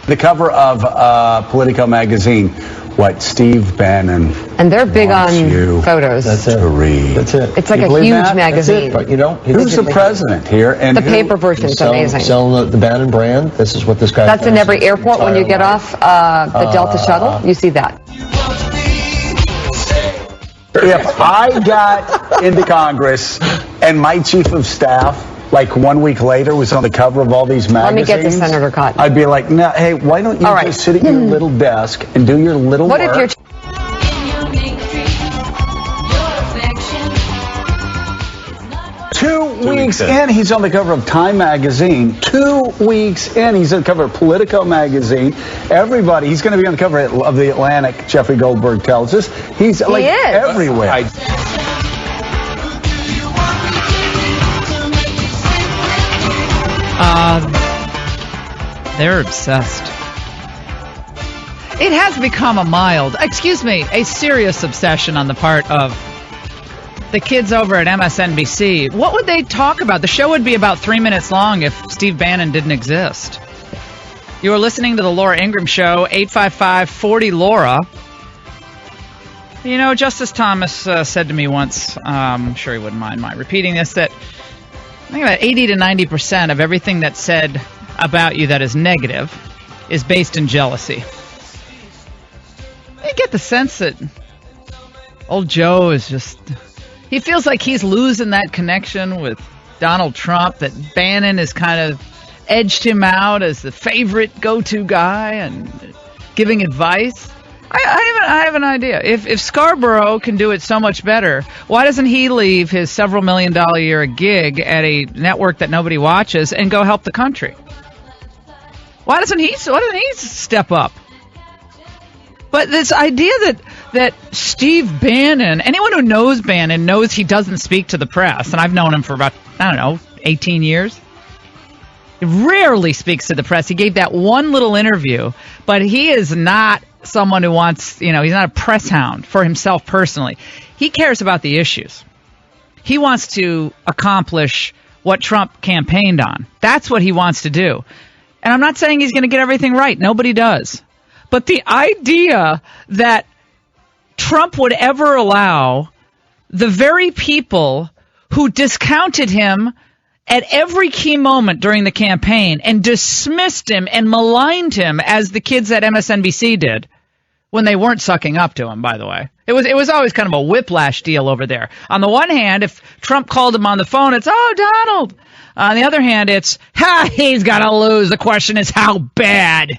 The cover of Politico magazine. What Steve Bannon and they're big on photos. That's it. That's it. It's like a huge magazine. But you know, who's the president here? And the paper version is amazing. Selling the Bannon brand. This is what this guy. That's in every airport when you get off the Delta shuttle. You see that. If I got into Congress and my chief of staff, like 1 week later, was on the cover of all these magazines. Let me get the Senator Cotton. I'd be like, no, hey, why don't you just sit at your little desk and do your little work? What if you're... 2 weeks in, he's on the cover of Time magazine. 2 weeks in, he's on the cover of Politico magazine. Everybody, he's going to be on the cover of the Atlantic, Jeffrey Goldberg tells us. He's like everywhere. They're obsessed. It has become a serious obsession on the part of the kids over at MSNBC. What would they talk about? The show would be about 3 minutes long if Steve Bannon didn't exist. You are listening to the Laura Ingraham Show, 855-40-LAURA. You know, Justice Thomas said to me once, I'm sure he wouldn't mind my repeating this, that I think about 80 to 90% of everything that's said about you that is negative is based in jealousy. You get the sense that old Joe is just... He feels like he's losing that connection with Donald Trump, that Bannon has kind of edged him out as the favorite go-to guy and giving advice. I have an idea. If Scarborough can do it so much better, why doesn't he leave his several $million-a year gig at a network that nobody watches and go help the country? Why doesn't he step up? But this idea that Steve Bannon, anyone who knows Bannon knows he doesn't speak to the press, and I've known him for about, 18 years. He rarely speaks to the press. He gave that one little interview, but he is not someone who wants, he's not a press hound for himself personally. He cares about the issues. He wants to accomplish what Trump campaigned on. That's what he wants to do. And I'm not saying he's going to get everything right. Nobody does. But the idea that Trump would ever allow the very people who discounted him at every key moment during the campaign and dismissed him and maligned him, as the kids at MSNBC did, when they weren't sucking up to him, by the way. It was always kind of a whiplash deal over there. On the one hand, if Trump called him on the phone, it's, oh, Donald. On the other hand, it's, he's got to lose. The question is, how bad?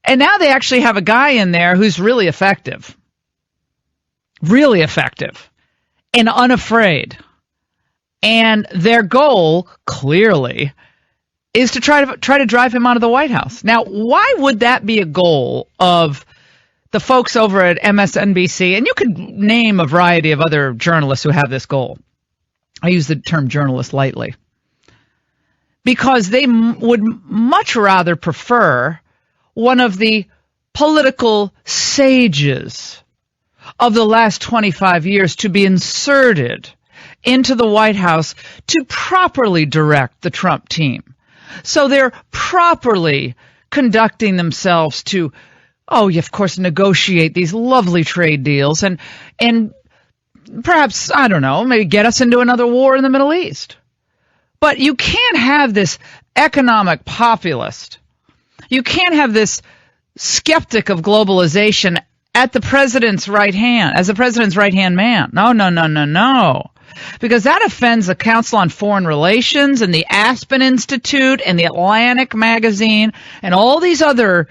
And now they actually have a guy in there who's really effective. Really effective. And unafraid. And their goal, clearly, is to try to drive him out of the White House. Now, why would that be a goal of the folks over at MSNBC? And you could name a variety of other journalists who have this goal. I use the term journalist lightly. Because they would much rather prefer one of the political sages of the last 25 years to be inserted into the White House to properly direct the Trump team. So they're properly conducting themselves to, of course, negotiate these lovely trade deals and perhaps, I don't know, maybe get us into another war in the Middle East. But you can't have this economic populist. You can't have this skeptic of globalization at the president's right hand, as the president's right-hand man. No. Because that offends the Council on Foreign Relations and the Aspen Institute and the Atlantic magazine and all these other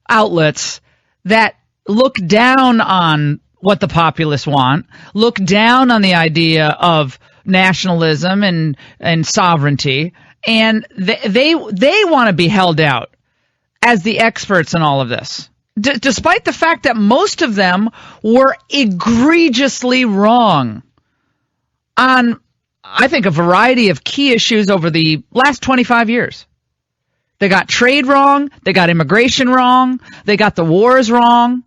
outlets that look down on what the populists want, look down on the idea of nationalism and sovereignty, and they want to be held out as the experts in all of this, despite the fact that most of them were egregiously wrong on, I think, a variety of key issues over the last 25 years. They got trade wrong. They got immigration wrong. They got the wars wrong.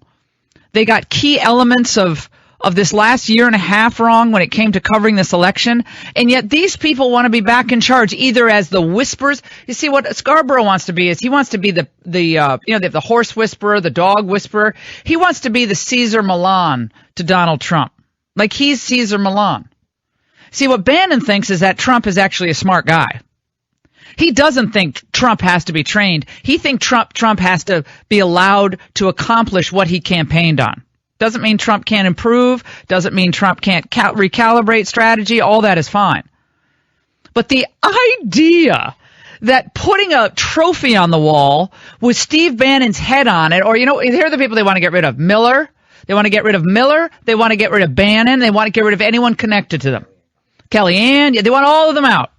They got key elements of of this last year and a half wrong when it came to covering this election, and yet these people want to be back in charge, either as the whispers. You see, what Scarborough wants to be is he wants to be they have the horse whisperer, the dog whisperer. He wants to be the Caesar Milan to Donald Trump, like he's Caesar Milan. See, what Bannon thinks is that Trump is actually a smart guy. He doesn't think Trump has to be trained. He thinks Trump has to be allowed to accomplish what he campaigned on. Doesn't mean Trump can't improve. Doesn't mean Trump can't recalibrate strategy. All that is fine. But the idea that putting a trophy on the wall with Steve Bannon's head on it, or, here are the people they want to get rid of. Miller. They want to get rid of Miller. They want to get rid of Bannon. They want to get rid of anyone connected to them. Kellyanne. They want all of them out,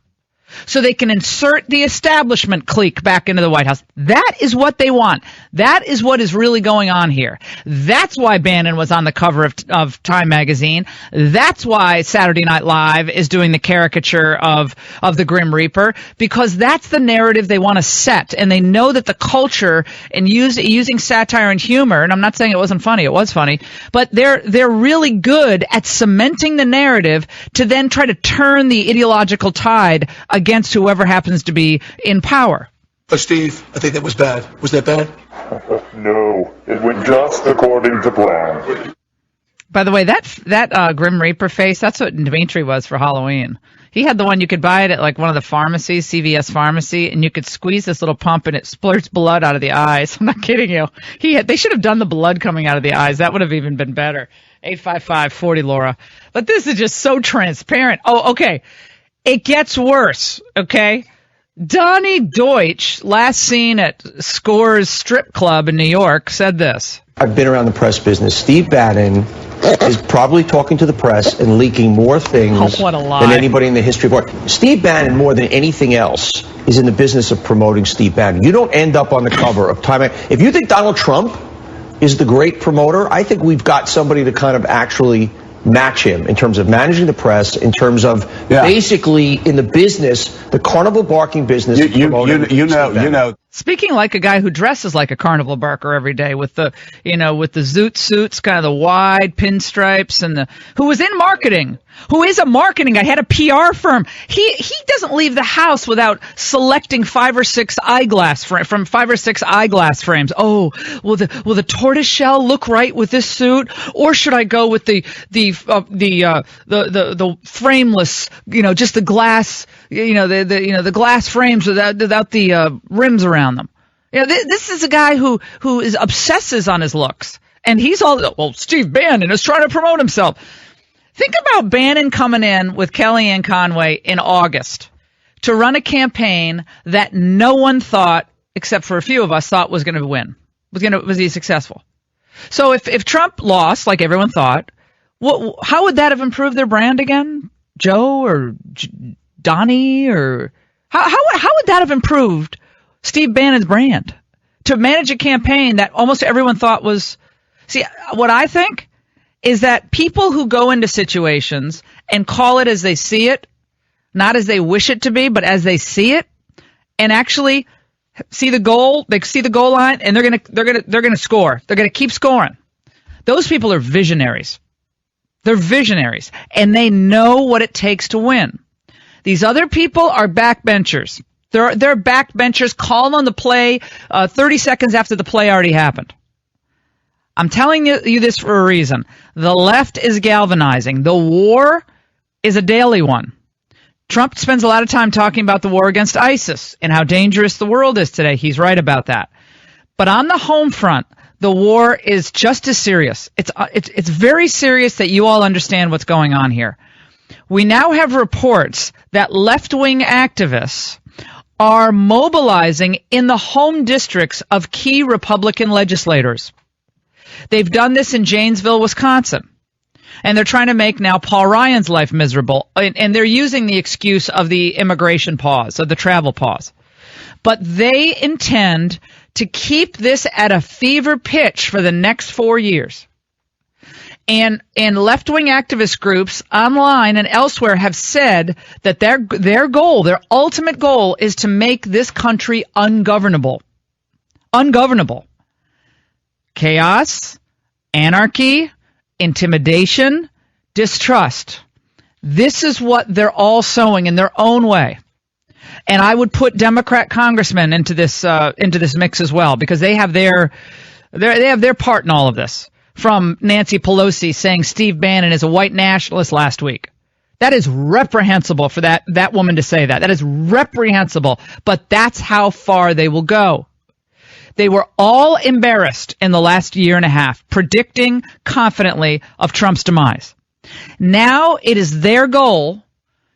so they can insert the establishment clique back into the White House. That is what they want. That is what is really going on here. That's why Bannon was on the cover of Time magazine. That's why Saturday Night Live is doing the caricature of the Grim Reaper, because that's the narrative they want to set. And they know that the culture and using satire and humor, and I'm not saying it wasn't funny, it was funny, but they're really good at cementing the narrative to then try to turn the ideological tide against whoever happens to be in power. Steve, I think that was bad. Was that bad? No, it went just according to plan. By the way, that Grim Reaper face, that's what Dimitri was for Halloween. He had the one you could buy it at like one of the pharmacies, CVS pharmacy, and you could squeeze this little pump and it splurts blood out of the eyes. I'm not kidding you. They should have done the blood coming out of the eyes. That would have even been better. 855-40 Laura. But this is just so transparent. Oh, okay. It gets worse, okay? Donnie Deutsch, last seen at Scores Strip Club in New York, said this. I've been around the press business. Steve Bannon is probably talking to the press and leaking more things what a lie. than anybody in the history of art. Steve Bannon, more than anything else, is in the business of promoting Steve Bannon. You don't end up on the cover of Time. If you think Donald Trump is the great promoter, I think we've got somebody to kind of actually match him in terms of managing the press, in terms of basically in the business, the carnival barking business. You know. Speaking like a guy who dresses like a carnival barker every day with the zoot suits, kind of the wide pinstripes, and who was in marketing, who is a marketing guy, had a PR firm. He doesn't leave the house without selecting 5 or 6 eyeglass frames. Oh, will the tortoise shell look right with this suit, or should I go with the frameless, just the glass, the glass frames without the rims around them. This is a guy who obsesses on his looks, and he's Steve Bannon is trying to promote himself. Think about Bannon coming in with Kellyanne Conway in August to run a campaign that no one thought, except for a few of us, thought was going to win. Was he successful? So if Trump lost, like everyone thought, how would that have improved their brand again? Joe or Donnie, or how would that have improved Steve Bannon's brand to manage a campaign that almost everyone thought was? See, what I think is that people who go into situations and call it as they see it, not as they wish it to be, but as they see it, and actually see the goal, they see the goal line, and they're gonna score. They're gonna keep scoring. Those people are visionaries. They're visionaries, and they know what it takes to win. These other people are backbenchers. They're backbenchers calling on the play 30 seconds after the play already happened. I'm telling you this for a reason. The left is galvanizing. The war is a daily one. Trump spends a lot of time talking about the war against ISIS and how dangerous the world is today. He's right about that. But on the home front, the war is just as serious. It's very serious that you all understand what's going on here. We now have reports that left-wing activists are mobilizing in the home districts of key Republican legislators. They've done this in Janesville, Wisconsin, and they're trying to make now Paul Ryan's life miserable, and they're using the excuse of the immigration pause, of the travel pause. But they intend to keep this at a fever pitch for the next 4 years. And left-wing activist groups online and elsewhere have said that their goal, their ultimate goal, is to make this country ungovernable. Ungovernable. Chaos, anarchy, intimidation, distrust. This is what they're all sowing in their own way. And I would put Democrat congressmen into this mix as well, because they have their part in all of this. From Nancy Pelosi saying Steve Bannon is a white nationalist last week. That is reprehensible for that woman to say that. That is reprehensible. But that's how far they will go. They were all embarrassed in the last year and a half, predicting confidently of Trump's demise. Now it is their goal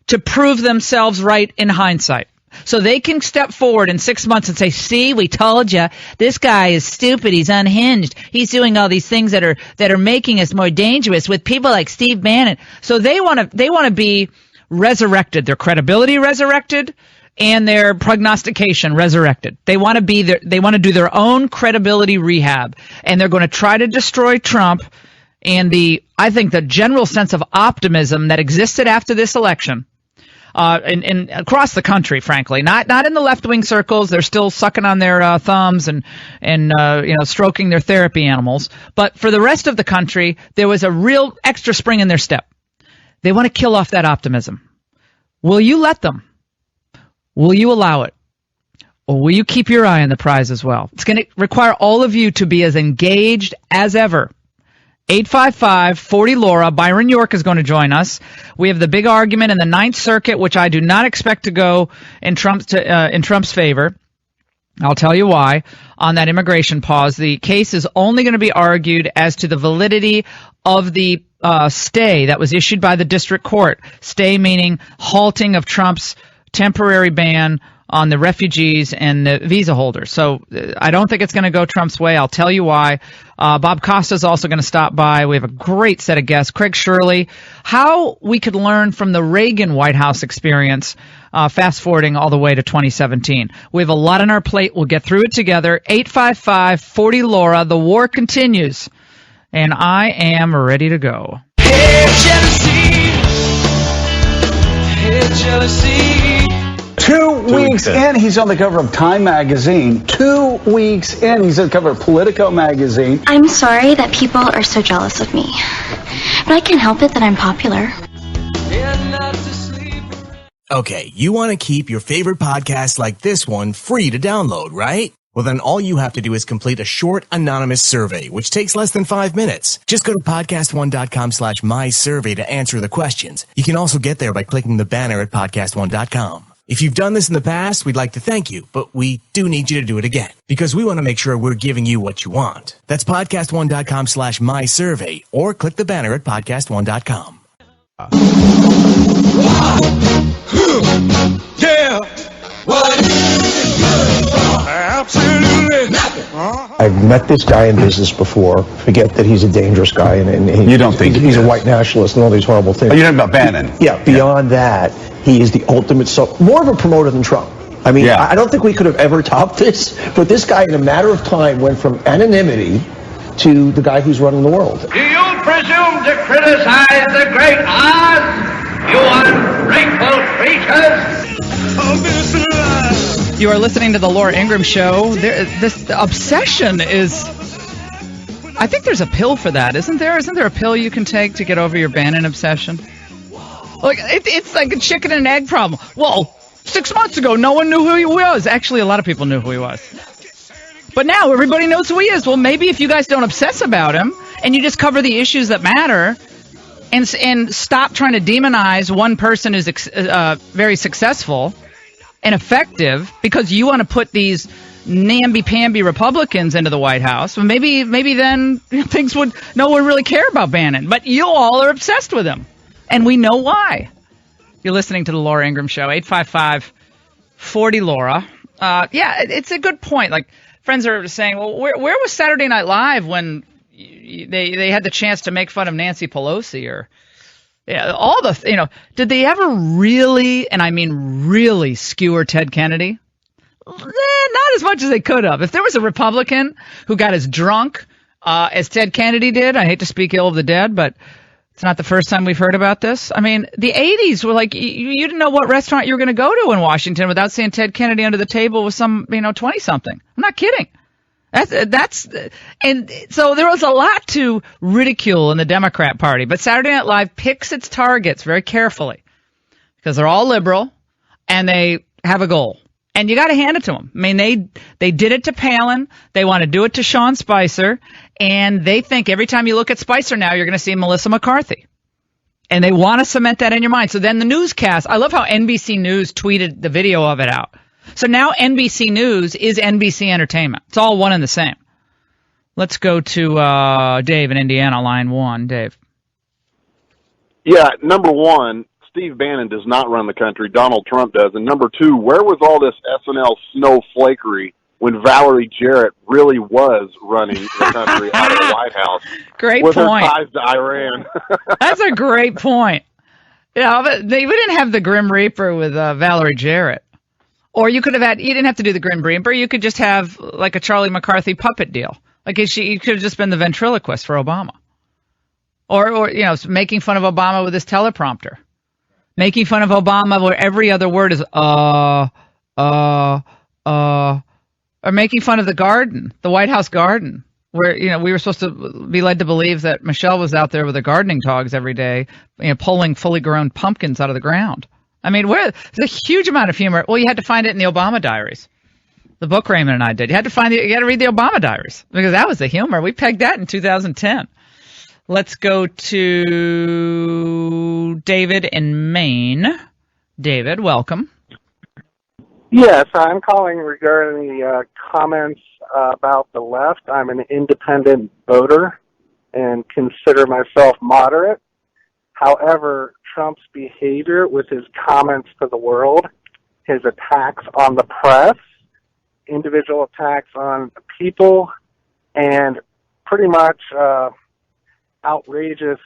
to prove themselves right in hindsight. So they can step forward in 6 months and say, see, we told you, this guy is stupid, he's unhinged, he's doing all these things that are making us more dangerous with people like Steve Bannon. So they want to be resurrected, their credibility resurrected, and their prognostication resurrected. They want to do their own credibility rehab, and they're going to try to destroy Trump and I think the general sense of optimism that existed after this election. And across the country, frankly, not in the left-wing circles. They're still sucking on their thumbs and stroking their therapy animals. But for the rest of the country, there was a real extra spring in their step. They want to kill off that optimism. Will you let them? Will you allow it? Or will you keep your eye on the prize as well? It's going to require all of you to be as engaged as ever. 855-40-LAURA. Byron York is going to join us. We have the big argument in the Ninth Circuit, which I do not expect to go in Trump's favor. I'll tell you why. On that immigration pause, the case is only going to be argued as to the validity of the stay that was issued by the district court. Stay meaning halting of Trump's temporary ban on the refugees and the visa holders. So I don't think it's going to go Trump's way. I'll tell you why. Bob Costa is also going to stop by. We have a great set of guests. Craig Shirley, how we could learn from the Reagan White House experience, fast forwarding all the way to 2017. We have a lot on our plate. We'll get through it together. 855-40-LAURA. The war continues, and I am ready to go. Hey, jealousy. Hey, jealousy. 2 weeks in, he's on the cover of Time magazine. 2 weeks in, he's on the cover of Politico magazine. I'm sorry that people are so jealous of me, but I can't help it that I'm popular. Okay, you want to keep your favorite podcasts like this one free to download, right? Well, then all you have to do is complete a short, anonymous survey, which takes less than 5 minutes. Just go to podcastone.com/mysurvey to answer the questions. You can also get there by clicking the banner at podcastone.com. If you've done this in the past, we'd like to thank you, but we do need you to do it again, because we want to make sure we're giving you what you want. That's podcastone.com/mysurvey, or click the banner at podcastone.com. Yeah. What is good for? Absolutely nothing. I've met this guy in business before. Forget that he's a dangerous guy, and You don't think he's a white nationalist and all these horrible things. Oh, you're talking about Bannon? Yeah, beyond that, he is the ultimate, more of a promoter than Trump. I mean, I don't think we could have ever topped this, but this guy in a matter of time went from anonymity to the guy who's running the world. Do you presume to criticize the great Oz, you ungrateful creatures? You are listening to the Laura Ingraham Show. This obsession is... I think there's a pill for that, isn't there? Isn't there a pill you can take to get over your Bannon obsession? Like it's like a chicken and egg problem. Well, 6 months ago, no one knew who he was. Actually, a lot of people knew who he was. But now everybody knows who he is. Well, maybe if you guys don't obsess about him and you just cover the issues that matter and stop trying to demonize one person who's very successul and effective because you want to put these namby-pamby Republicans into the White House, well, maybe then things would no one really care about Bannon. But you all are obsessed with him, and we know why. You're listening to the Laura Ingraham Show. 855-40-LAURA. Yeah, it's a good point. Like friends are saying, well, where was Saturday Night Live when they had the chance to make fun of Nancy Pelosi or? Yeah, all the, did they ever really, and I mean really, skewer Ted Kennedy? Not as much as they could have. If there was a Republican who got as drunk as Ted Kennedy did, I hate to speak ill of the dead, but it's not the first time we've heard about this. I mean, the 80s were like, you didn't know what restaurant you were going to go to in Washington without seeing Ted Kennedy under the table with some, 20-something. I'm not kidding. And so there was a lot to ridicule in the Democrat Party, but Saturday Night Live picks its targets very carefully because they're all liberal and they have a goal. And you got to hand it to them. I mean, they did it to Palin. They want to do it to Sean Spicer. And they think every time you look at Spicer now, you're going to see Melissa McCarthy. And they want to cement that in your mind. So then the newscast, I love how NBC News tweeted the video of it out. So now NBC News is NBC Entertainment. It's all one and the same. Let's go to Dave in Indiana, line 1. Dave. Yeah, number one, Steve Bannon does not run the country. Donald Trump does. And number two, where was all this SNL snowflakery when Valerie Jarrett really was running the country out of the White House? Great with point. Her ties to Iran. That's a great point. Yeah, but we didn't have the Grim Reaper with Valerie Jarrett. Or you didn't have to do the Grim Reaper. You could just have like a Charlie McCarthy puppet deal. Like you could have just been the ventriloquist for Obama. Or making fun of Obama with his teleprompter. Making fun of Obama where every other word is or making fun of the garden, the White House garden, where we were supposed to be led to believe that Michelle was out there with her gardening dogs every day, pulling fully grown pumpkins out of the ground. I mean, there's a huge amount of humor. Well, you had to find it in the Obama diaries. The book Raymond and I did. You had to read the Obama diaries because that was the humor. We pegged that in 2010. Let's go to David in Maine. David, welcome. Yes, I'm calling regarding the comments about the left. I'm an independent voter and consider myself moderate. However, Trump's behavior with his comments to the world, his attacks on the press, individual attacks on people, and pretty much outrageous,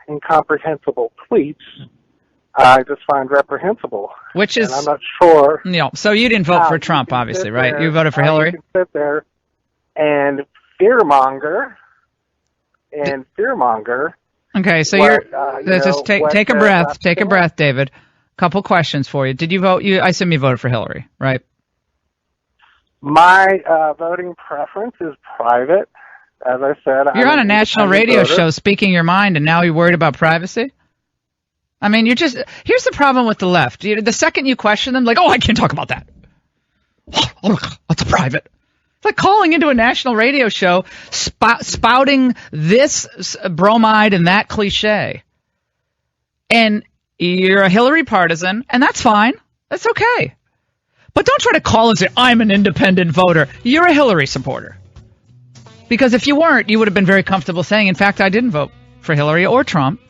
incomprehensible tweets, I just find reprehensible. Which is, and I'm not sure. So you didn't vote for Trump, obviously, right? You voted for Hillary? You can sit there and fearmonger. Okay, so just take a breath. Take a breath, David. Couple questions for you. Did you vote? I assume you voted for Hillary, right? My voting preference is private. As I said, you're on a national radio show speaking your mind, and now you're worried about privacy? I mean, here's the problem with the left. The second you question them, like, oh, I can't talk about that. Oh, that's private. It's like calling into a national radio show, spouting this bromide and that cliche. And you're a Hillary partisan, and that's fine. That's okay. But don't try to call and say, I'm an independent voter. You're a Hillary supporter. Because if you weren't, you would have been very comfortable saying, in fact, I didn't vote for Hillary or Trump.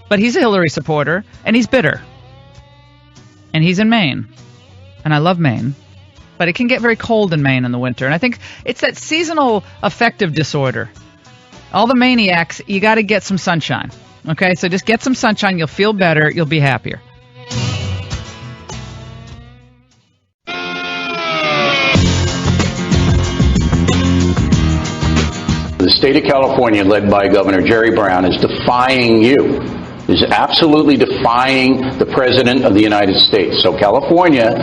But he's a Hillary supporter, and he's bitter. And he's in Maine. And I love Maine. But it can get very cold in Maine in the winter. And I think it's that seasonal affective disorder. All the maniacs, you got to get some sunshine. Okay? So just get some sunshine. You'll feel better. You'll be happier. The state of California, led by Governor Jerry Brown, is defying you, is absolutely defying the President of the United States. So California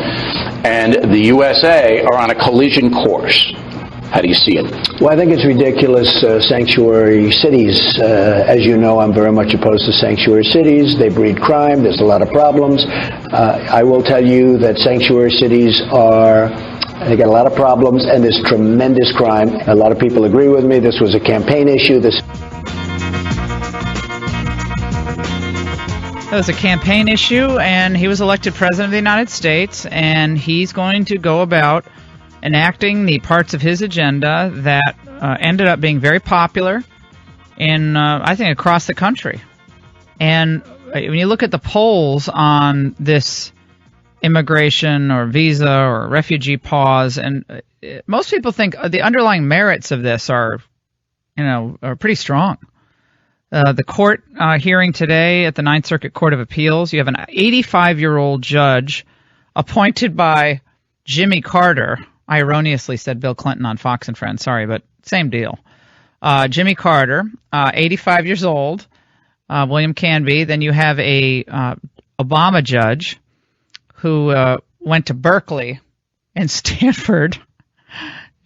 and the USA are on a collision course. How do you see it? Well, I think it's ridiculous. Sanctuary cities, as you know, I'm very much opposed to sanctuary cities. They breed crime. There's a lot of problems. I will tell you that sanctuary cities they got a lot of problems, and there's tremendous crime. A lot of people agree with me. This was a campaign issue. It was a campaign issue, and he was elected president of the United States, and he's going to go about enacting the parts of his agenda that ended up being very popular in, I think, across the country. And when you look at the polls on this immigration or visa or refugee pause, and most people think the underlying merits of this are pretty strong. The court hearing today at the Ninth Circuit Court of Appeals, you have an 85-year-old judge appointed by Jimmy Carter. I erroneously said Bill Clinton on Fox and Friends. Sorry, but same deal. Jimmy Carter, 85 years old, William Canby. Then you have a Obama judge who went to Berkeley and Stanford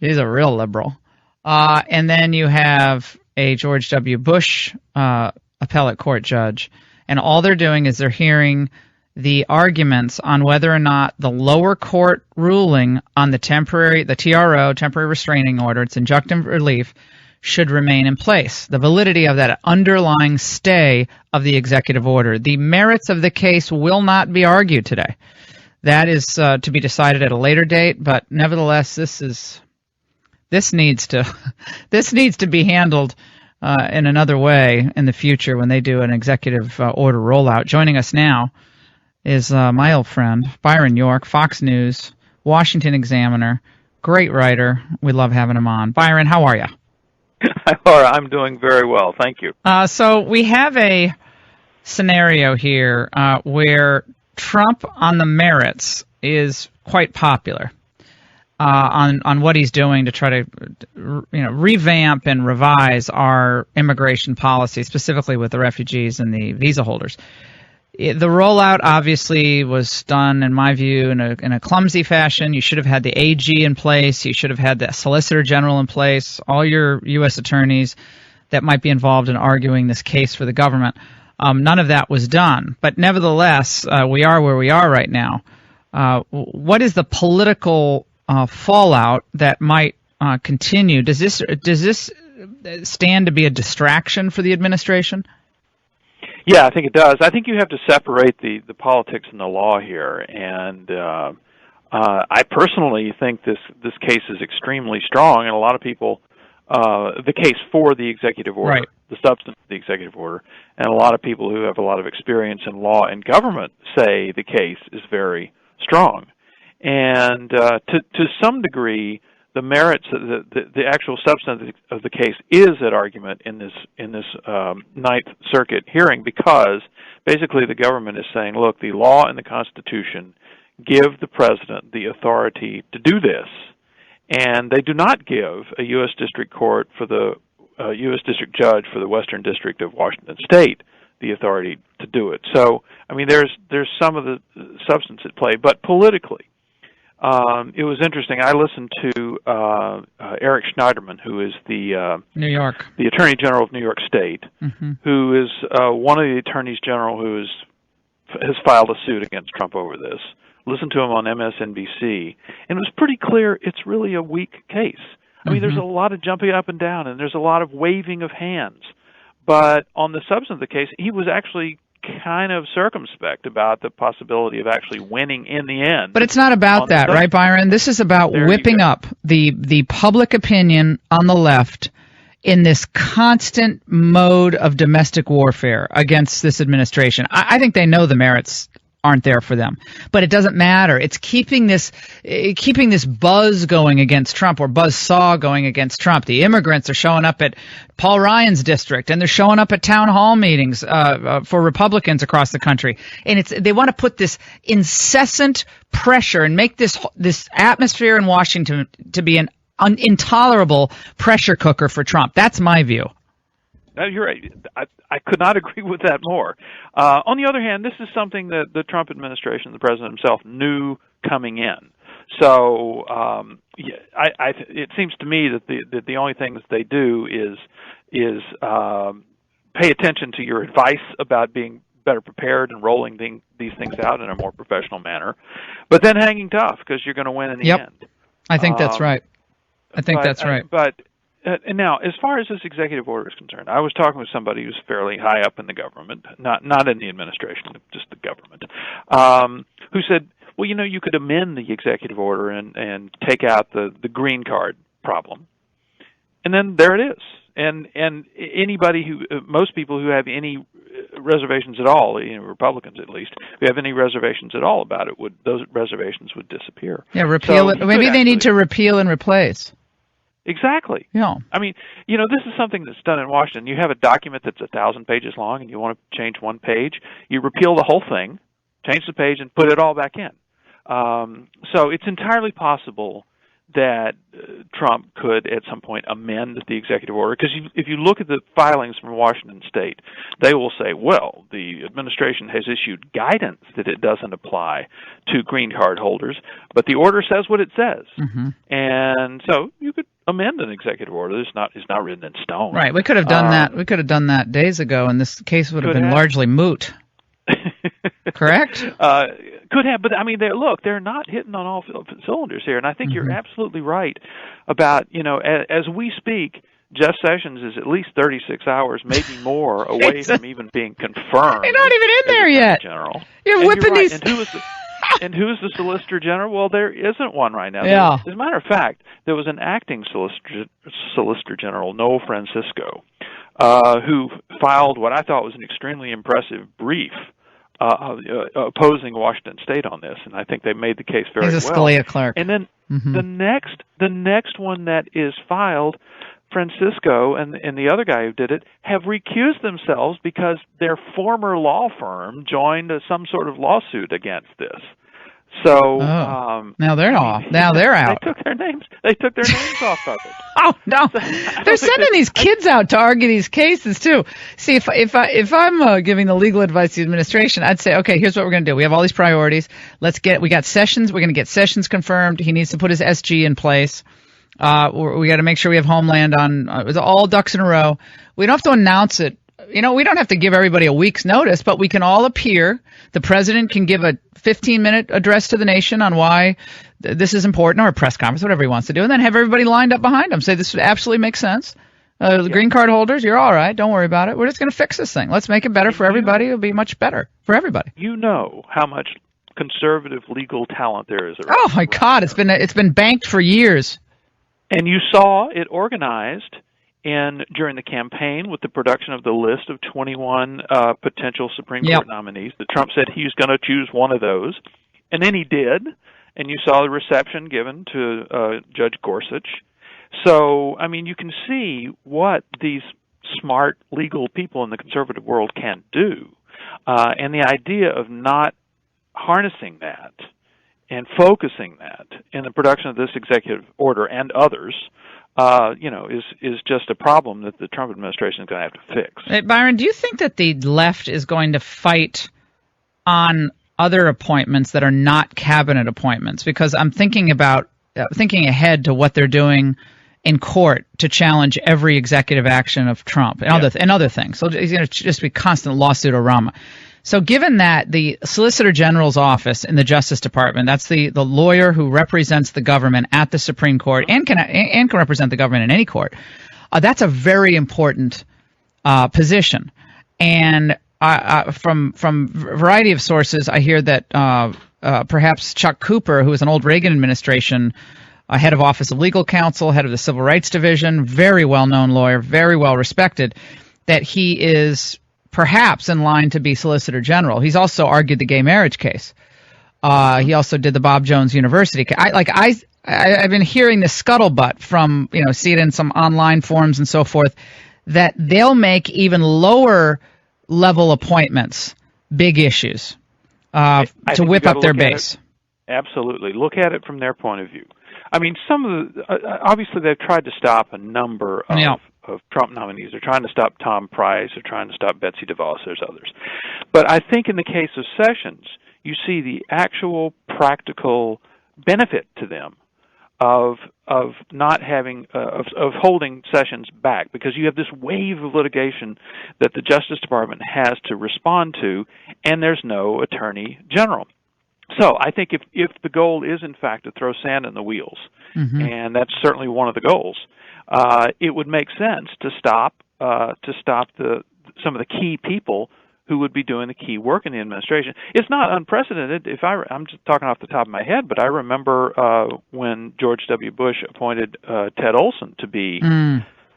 He's a real liberal. And then you have a George W. Bush appellate court judge, and all they're doing is they're hearing the arguments on whether or not the lower court ruling on the TRO, temporary restraining order, its injunctive relief, should remain in place. The validity of that underlying stay of the executive order. The merits of the case will not be argued today. That is to be decided at a later date, but nevertheless, this needs to be handled in another way in the future when they do an executive order rollout. Joining us now is my old friend, Byron York, Fox News, Washington Examiner, great writer. We love having him on. Byron, how are you? Laura, I'm doing very well. Thank you. So we have a scenario here where Trump on the merits is quite popular on what he's doing to try to revamp and revise our immigration policy, specifically with the refugees and the visa holders. The rollout obviously was done, in my view, in a clumsy fashion. You should have had the AG in place. You should have had the Solicitor General in place, all your U.S. attorneys that might be involved in arguing this case for the government. None of that was done. But nevertheless, we are where we are right now. What is the political fallout that might continue? Does this stand to be a distraction for the administration? Yeah, I think it does. I think you have to separate the politics and the law here, and I personally think this case is extremely strong, and a lot of people, the case for the executive order, right, the substance of the executive order, and a lot of people who have a lot of experience in law and government say the case is very strong. And to some degree, the merits, the actual substance of the case is at argument in this Ninth Circuit hearing, because basically the government is saying, look, the law and the Constitution give the president the authority to do this, and they do not give a U.S. District Court for the U.S. District Judge for the Western District of Washington State the authority to do it. So, I mean, there's some of the substance at play, but politically, it was interesting. I listened to Eric Schneiderman, who is the Attorney General of New York State, who is one of the attorneys general who has filed a suit against Trump over this. Listened to him on MSNBC, and it was pretty clear it's really a weak case. I mean, there's a lot of jumping up and down, and there's a lot of waving of hands. But on the substance of the case, he was actually kind of circumspect about the possibility of actually winning in the end. But it's not about that, right, Byron? This is about whipping up the public opinion on the left in this constant mode of domestic warfare against this administration. I think they know the merits aren't there for them, but it doesn't matter. It's keeping this buzz going against Trump, or buzzsaw going against Trump. The immigrants are showing up at Paul Ryan's district, and they're showing up at town hall meetings for Republicans across the country. And they want to put this incessant pressure and make this atmosphere in Washington to be an intolerable pressure cooker for Trump. That's my view. No, you're right. I could not agree with that more. On the other hand, this is something that the Trump administration, the president himself, knew coming in. So it seems to me that the only thing that they do is pay attention to your advice about being better prepared and rolling these things out in a more professional manner, but then hanging tough because you're going to win in the end. I think that's right. That's right. And now, as far as this executive order is concerned, I was talking with somebody who's fairly high up in the government, not in the administration, just the government, who said, well, you could amend the executive order and take out the green card problem. And then there it is. And anybody most people who have any reservations at all, Republicans at least, who have any reservations at all about it, those reservations would disappear. Yeah, repeal it. Maybe they need to repeal and replace. Exactly. Yeah. I mean, this is something that's done in Washington. You have a document that's 1,000 pages long, and you want to change one page. You repeal the whole thing, change the page, and put it all back in. So it's entirely possible that Trump could at some point amend the executive order, because if you look at the filings from Washington State, they will say, well, the administration has issued guidance that it doesn't apply to green card holders, but the order says what it says. And so you could amend an executive order. It's not written in stone. Right. We could have done that. We could have done that days ago, and this case would have been largely moot. Correct? Could have, but I mean, they're not hitting on all cylinders here, and I think you're absolutely right about, as we speak, Jeff Sessions is at least 36 hours, maybe more, away from even being confirmed. You're not even in there yet. General. You're whipping these. And who's the Solicitor General? Well, there isn't one right now. Yeah. As a matter of fact, there was an acting Solicitor General, Noel Francisco, who filed what I thought was an extremely impressive brief opposing Washington State on this, and I think they made the case very well. He's a Scalia clerk. And then the next one that is filed, Francisco and the other guy who did it have recused themselves because their former law firm joined some sort of lawsuit against this. So now they're off. Now they're out. They took their names off of it. Oh no, they're sending these kids out to argue these cases too. See, if I'm giving the legal advice to the administration, I'd say, okay, here's what we're going to do. We have all these priorities. We got Sessions. We're going to get Sessions confirmed. He needs to put his SG in place. We got to make sure we have Homeland on. All ducks in a row. We don't have to announce it. We don't have to give everybody a week's notice, but we can all appear. The president can give a 15-minute address to the nation on why this is important, or a press conference, whatever he wants to do, and then have everybody lined up behind him. Say, this absolutely makes sense. The green card holders, you're all right. Don't worry about it. We're just going to fix this thing. Let's make it better for everybody. It'll be much better for everybody. You know how much conservative legal talent there is. Oh, my God. It's been banked for years. And you saw it organized during the campaign with the production of the list of 21 potential Supreme Court nominees. That Trump said he was going to choose one of those, and then he did. And you saw the reception given to Judge Gorsuch. So, I mean, you can see what these smart legal people in the conservative world can do, and the idea of not harnessing that and focusing that in the production of this executive order and others, is just a problem that the Trump administration is going to have to fix. Hey, Byron, do you think that the left is going to fight on other appointments that are not cabinet appointments? Because I'm thinking ahead to what they're doing in court to challenge every executive action of Trump and other things. So it's going to just be constant lawsuit-orama. So given that the Solicitor General's office in the Justice Department, that's the lawyer who represents the government at the Supreme Court and can represent the government in any court, that's a very important position. And from a variety of sources, I hear that perhaps Chuck Cooper, who is an old Reagan administration head of Office of Legal Counsel, head of the Civil Rights Division, very well-known lawyer, very well-respected, that he is perhaps in line to be Solicitor General. He's also argued the gay marriage case. He also did the Bob Jones University case. I've been hearing the scuttlebutt from, see it in some online forums and so forth, that they'll make even lower level appointments big issues to whip up their base. Absolutely. Look at it from their point of view. I mean, obviously they've tried to stop a number of Trump nominees. They're trying to stop Tom Price. They're trying to stop Betsy DeVos. There's others. But I think in the case of Sessions, you see the actual practical benefit to them of not having of holding Sessions back, because you have this wave of litigation that the Justice Department has to respond to, and there's no Attorney General. So I think if the goal is in fact to throw sand in the wheels, and that's certainly one of the goals, it would make sense to stop some of the key people who would be doing the key work in the administration. It's not unprecedented. I'm just talking off the top of my head, but I remember when George W. Bush appointed Ted Olson to be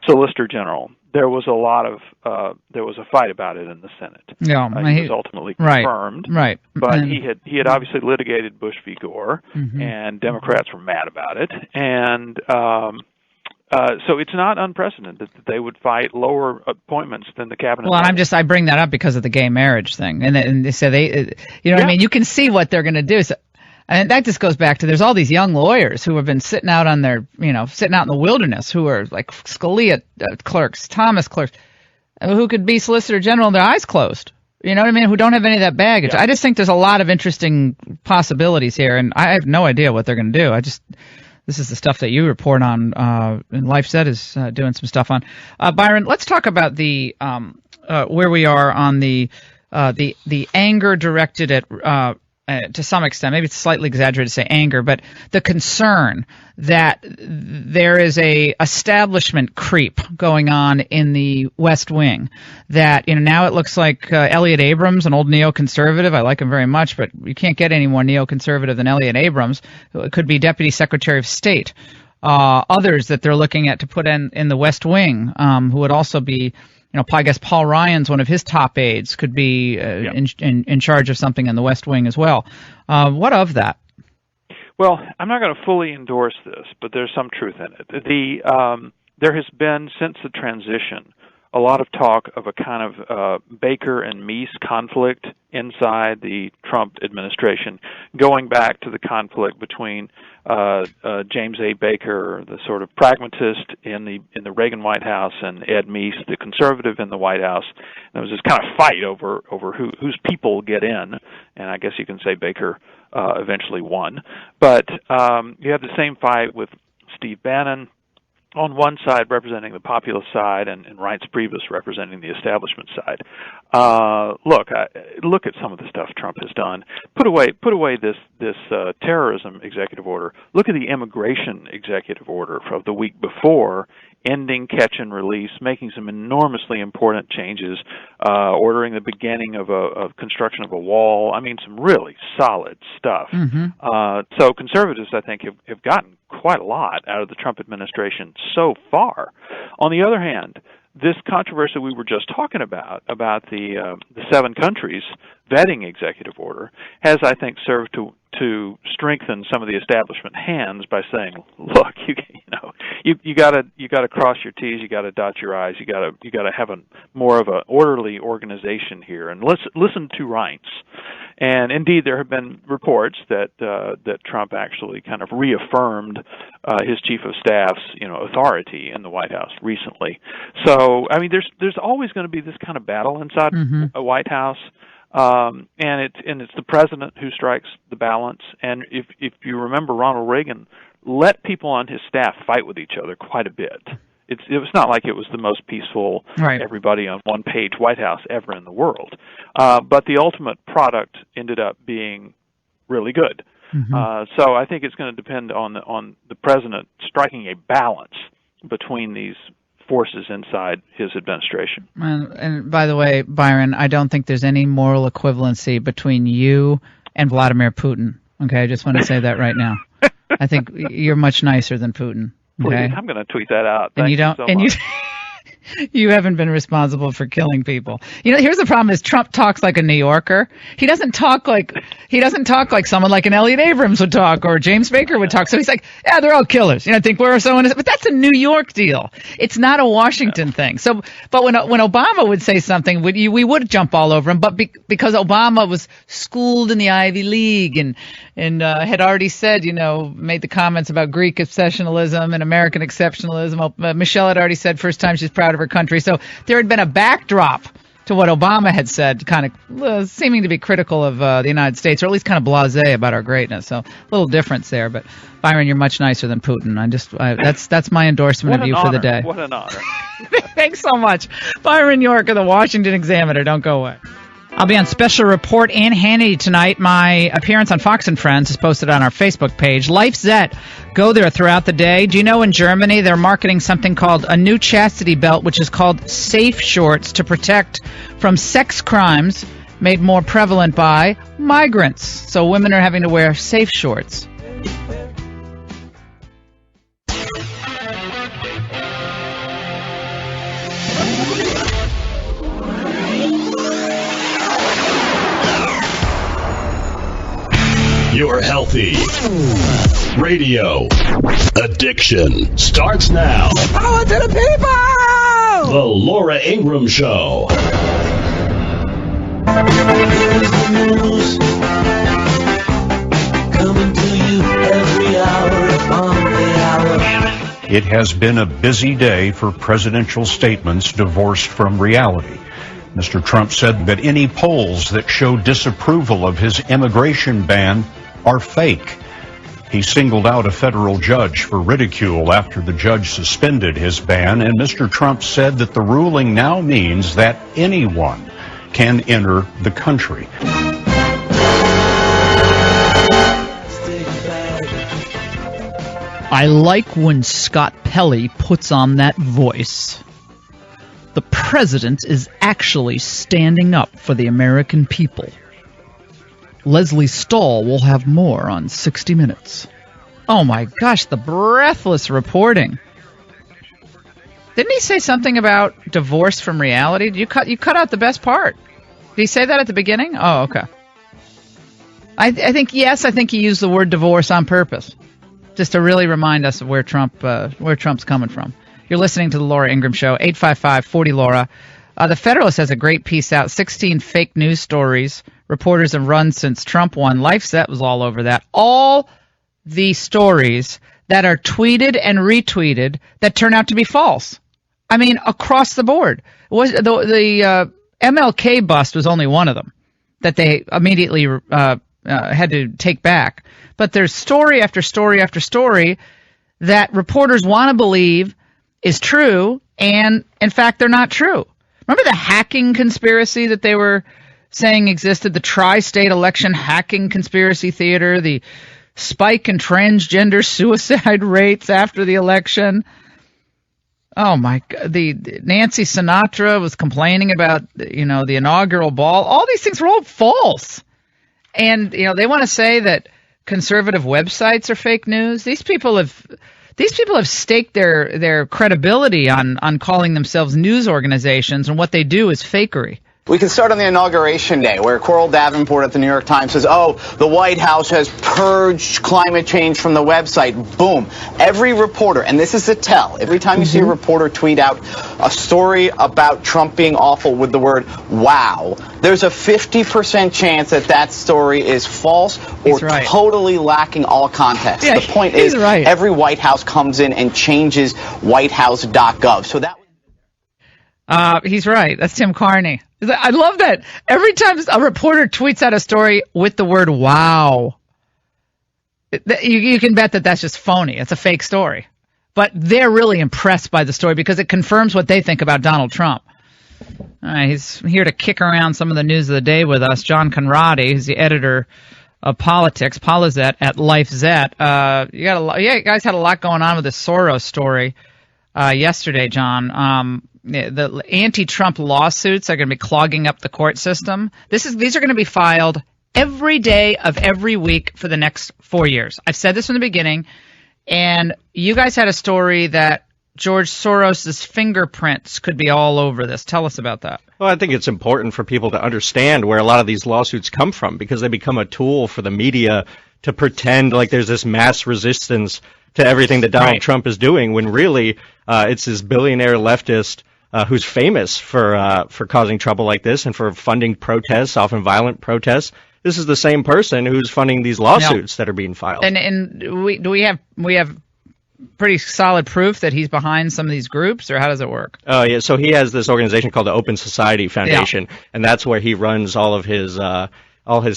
Solicitor General. There was a fight about it in the Senate. Yeah, he was ultimately confirmed. Right. But he had obviously litigated Bush v. Gore, and Democrats were mad about it, and so it's not unprecedented that they would fight lower appointments than the cabinet. Well, and I bring that up because of the gay marriage thing, and they say what I mean. You can see what they're going to do. So, And that just goes back to there's all these young lawyers who have been sitting out on their, sitting out in the wilderness who are like Scalia clerks, Thomas clerks, who could be Solicitor General with their eyes closed. You know what I mean? Who don't have any of that baggage. Yeah. I just think there's a lot of interesting possibilities here, and I have no idea what they're going to do. This is the stuff that you report on, and LifeZet is doing some stuff on. Byron, let's talk about the where we are on the anger directed at to some extent, maybe it's slightly exaggerated to say anger, but the concern that there is a establishment creep going on in the West Wing, that now it looks like Elliott Abrams, an old neoconservative, I like him very much, but you can't get any more neoconservative than Elliott Abrams, who could be Deputy Secretary of State. Others that they're looking at to put in the West Wing, who would also be, I guess Paul Ryan's one of his top aides could be in charge of something in the West Wing as well. What of that? Well, I'm not going to fully endorse this, but there's some truth in it. There has been, since the transition, a lot of talk of a kind of Baker and Meese conflict inside the Trump administration, going back to the conflict between James A. Baker, the sort of pragmatist in the Reagan White House, and Ed Meese, the conservative in the White House. And there was this kind of fight over whose people get in, and I guess you can say Baker eventually won. But you have the same fight with Steve Bannon on one side representing the populist side, and Reince Priebus representing the establishment side. Look at some of the stuff Trump has done. Put away this terrorism executive order. Look at the immigration executive order of the week before, ending catch and release, making some enormously important changes, ordering the beginning of construction of a wall. I mean, some really solid stuff. Mm-hmm. So conservatives, I think, have gotten quite a lot out of the Trump administration so far. On the other hand, this controversy we were just talking about the 7 countries vetting executive order, has, I think, served to strengthen some of the establishment hands by saying, look, you got to cross your T's, you got to dot your I's, you got to have more of an orderly organization here, and listen to Reince. And indeed, there have been reports that Trump actually kind of reaffirmed his chief of staff's authority in the White House recently. So I mean, there's always going to be this kind of battle inside a White House. And it's the president who strikes the balance. And if you remember, Ronald Reagan let people on his staff fight with each other quite a bit. It was not like it was the most peaceful, everybody on one page White House ever in the world. But the ultimate product ended up being really good. Mm-hmm. So I think it's going to depend on the president striking a balance between these forces inside his administration. And by the way, Byron, I don't think there's any moral equivalency between you and Vladimir Putin. Okay, I just want to say that right now. I think you're much nicer than Putin. Okay? Please, I'm going to tweet that out. Thank you so much. You haven't been responsible for killing people. Here's the problem: is Trump talks like a New Yorker. He doesn't talk like someone like an Elliott Abrams would talk, or James Baker would talk. So he's like, yeah, they're all killers. I think we're so innocent. But that's a New York deal. It's not a Washington thing. So, but when Obama would say something, we would jump all over him. But because Obama was schooled in the Ivy League and had already said, made the comments about Greek exceptionalism and American exceptionalism. Michelle had already said first time she's proud of her country. So there had been a backdrop to what Obama had said, kind of seeming to be critical of the United States, or at least kind of blasé about our greatness. So a little difference there. But Byron, you're much nicer than Putin. That's my endorsement of you for the day. What an honor. Thanks so much. Byron York of the Washington Examiner. Don't go away. I'll be on special report and Hannity tonight. My appearance on Fox and Friends is posted on our Facebook page. LifeZet. Go there throughout the day. Do you know in Germany they're marketing something called a new chastity belt, which is called Safe Shorts, to protect from sex crimes made more prevalent by migrants. So women are having to wear safe shorts. Your healthy radio addiction starts now. Power to the people! The Laura Ingraham Show. coming to you every hour upon the hour. It has been a busy day for presidential statements divorced from reality. Mr. Trump said that any polls that show disapproval of his immigration ban are fake. He singled out a federal judge for ridicule after the judge suspended his ban, and Mr. Trump said that the ruling now means that anyone can enter the country. I like when Scott Pelley puts on that voice. The president is actually standing up for the American people. Leslie Stahl will have more on 60 Minutes. Oh my gosh, the breathless reporting. Didn't he say something about divorce from reality? You cut out the best part. Did he say that at the beginning? Oh, okay. I think he used the word divorce on purpose, just to really remind us of where Trump's coming from. You're listening to the Laura Ingraham Show, 855-40-LAURA. The Federalist has a great piece out, 16 fake news stories reporters have run since Trump won. LifeSet was all over that. All the stories that are tweeted and retweeted that turn out to be false. I mean, across the board. The MLK bust was only one of them that they immediately had to take back. But there's story after story after story that reporters want to believe is true, and in fact, they're not true. Remember the hacking conspiracy that they were saying existed, the tri-state election hacking conspiracy theater, the spike in transgender suicide rates after the election? Oh my God, the Nancy Sinatra was complaining about, the inaugural ball. All these things were all false. And, they want to say that conservative websites are fake news. These people have staked their credibility on calling themselves news organizations, and what they do is fakery. We can start on the inauguration day, where Coral Davenport at the New York Times says, the White House has purged climate change from the website. Boom. Every reporter, and this is the tell, every time you see a reporter tweet out a story about Trump being awful with the word wow, there's a 50% chance that story is false or totally lacking all context. Yeah, the point is, every White House comes in and changes whitehouse.gov. So that. He's right. That's Tim Carney. I love that. Every time a reporter tweets out a story with the word wow, you can bet that that's just phony. It's a fake story. But they're really impressed by the story because it confirms what they think about Donald Trump. All right, he's here to kick around some of the news of the day with us. John Conradi, who's the editor of Politics, Polizet at LifeZet. You guys had a lot going on with this Soros story yesterday, John. The anti-Trump lawsuits are going to be clogging up the court system. These are going to be filed every day of every week for the next 4 years. I've said this from the beginning, and you guys had a story that George Soros's fingerprints could be all over this. Tell us about that. Well, I think it's important for people to understand where a lot of these lawsuits come from, because they become a tool for the media to pretend like there's this mass resistance to everything that Donald Trump is doing, when really it's this billionaire leftist who's famous for causing trouble like this and for funding protests, often violent protests. This is the same person who's funding these lawsuits that are being filed. And we have pretty solid proof that he's behind some of these groups, or how does it work? Oh, yeah. So he has this organization called the Open Society Foundation, and that's where he runs all of his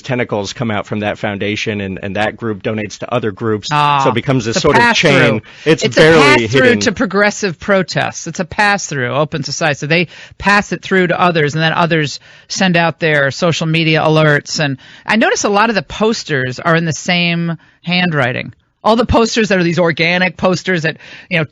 tentacles come out from that foundation, and that group donates to other groups. So it becomes this sort of chain. It's barely a pass-through hidden to progressive protests. It's a pass-through, Open Society. So they pass it through to others, and then others send out their social media alerts. And I notice a lot of the posters are in the same handwriting. All the posters that are these organic posters that,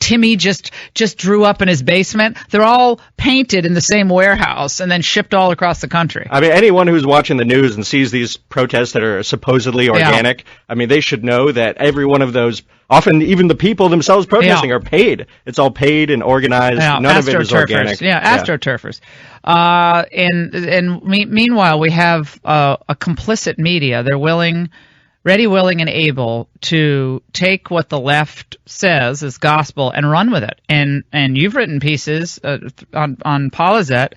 Timmy just drew up in his basement, they're all painted in the same warehouse and then shipped all across the country. I mean, anyone who's watching the news and sees these protests that are supposedly organic, I mean, they should know that every one of those, often even the people themselves protesting, are paid. It's all paid and organized. None of it is organic. AstroTurfers. Meanwhile, we have a complicit media. They're ready, willing, and able to take what the left says as gospel and run with it. And you've written pieces on Polizet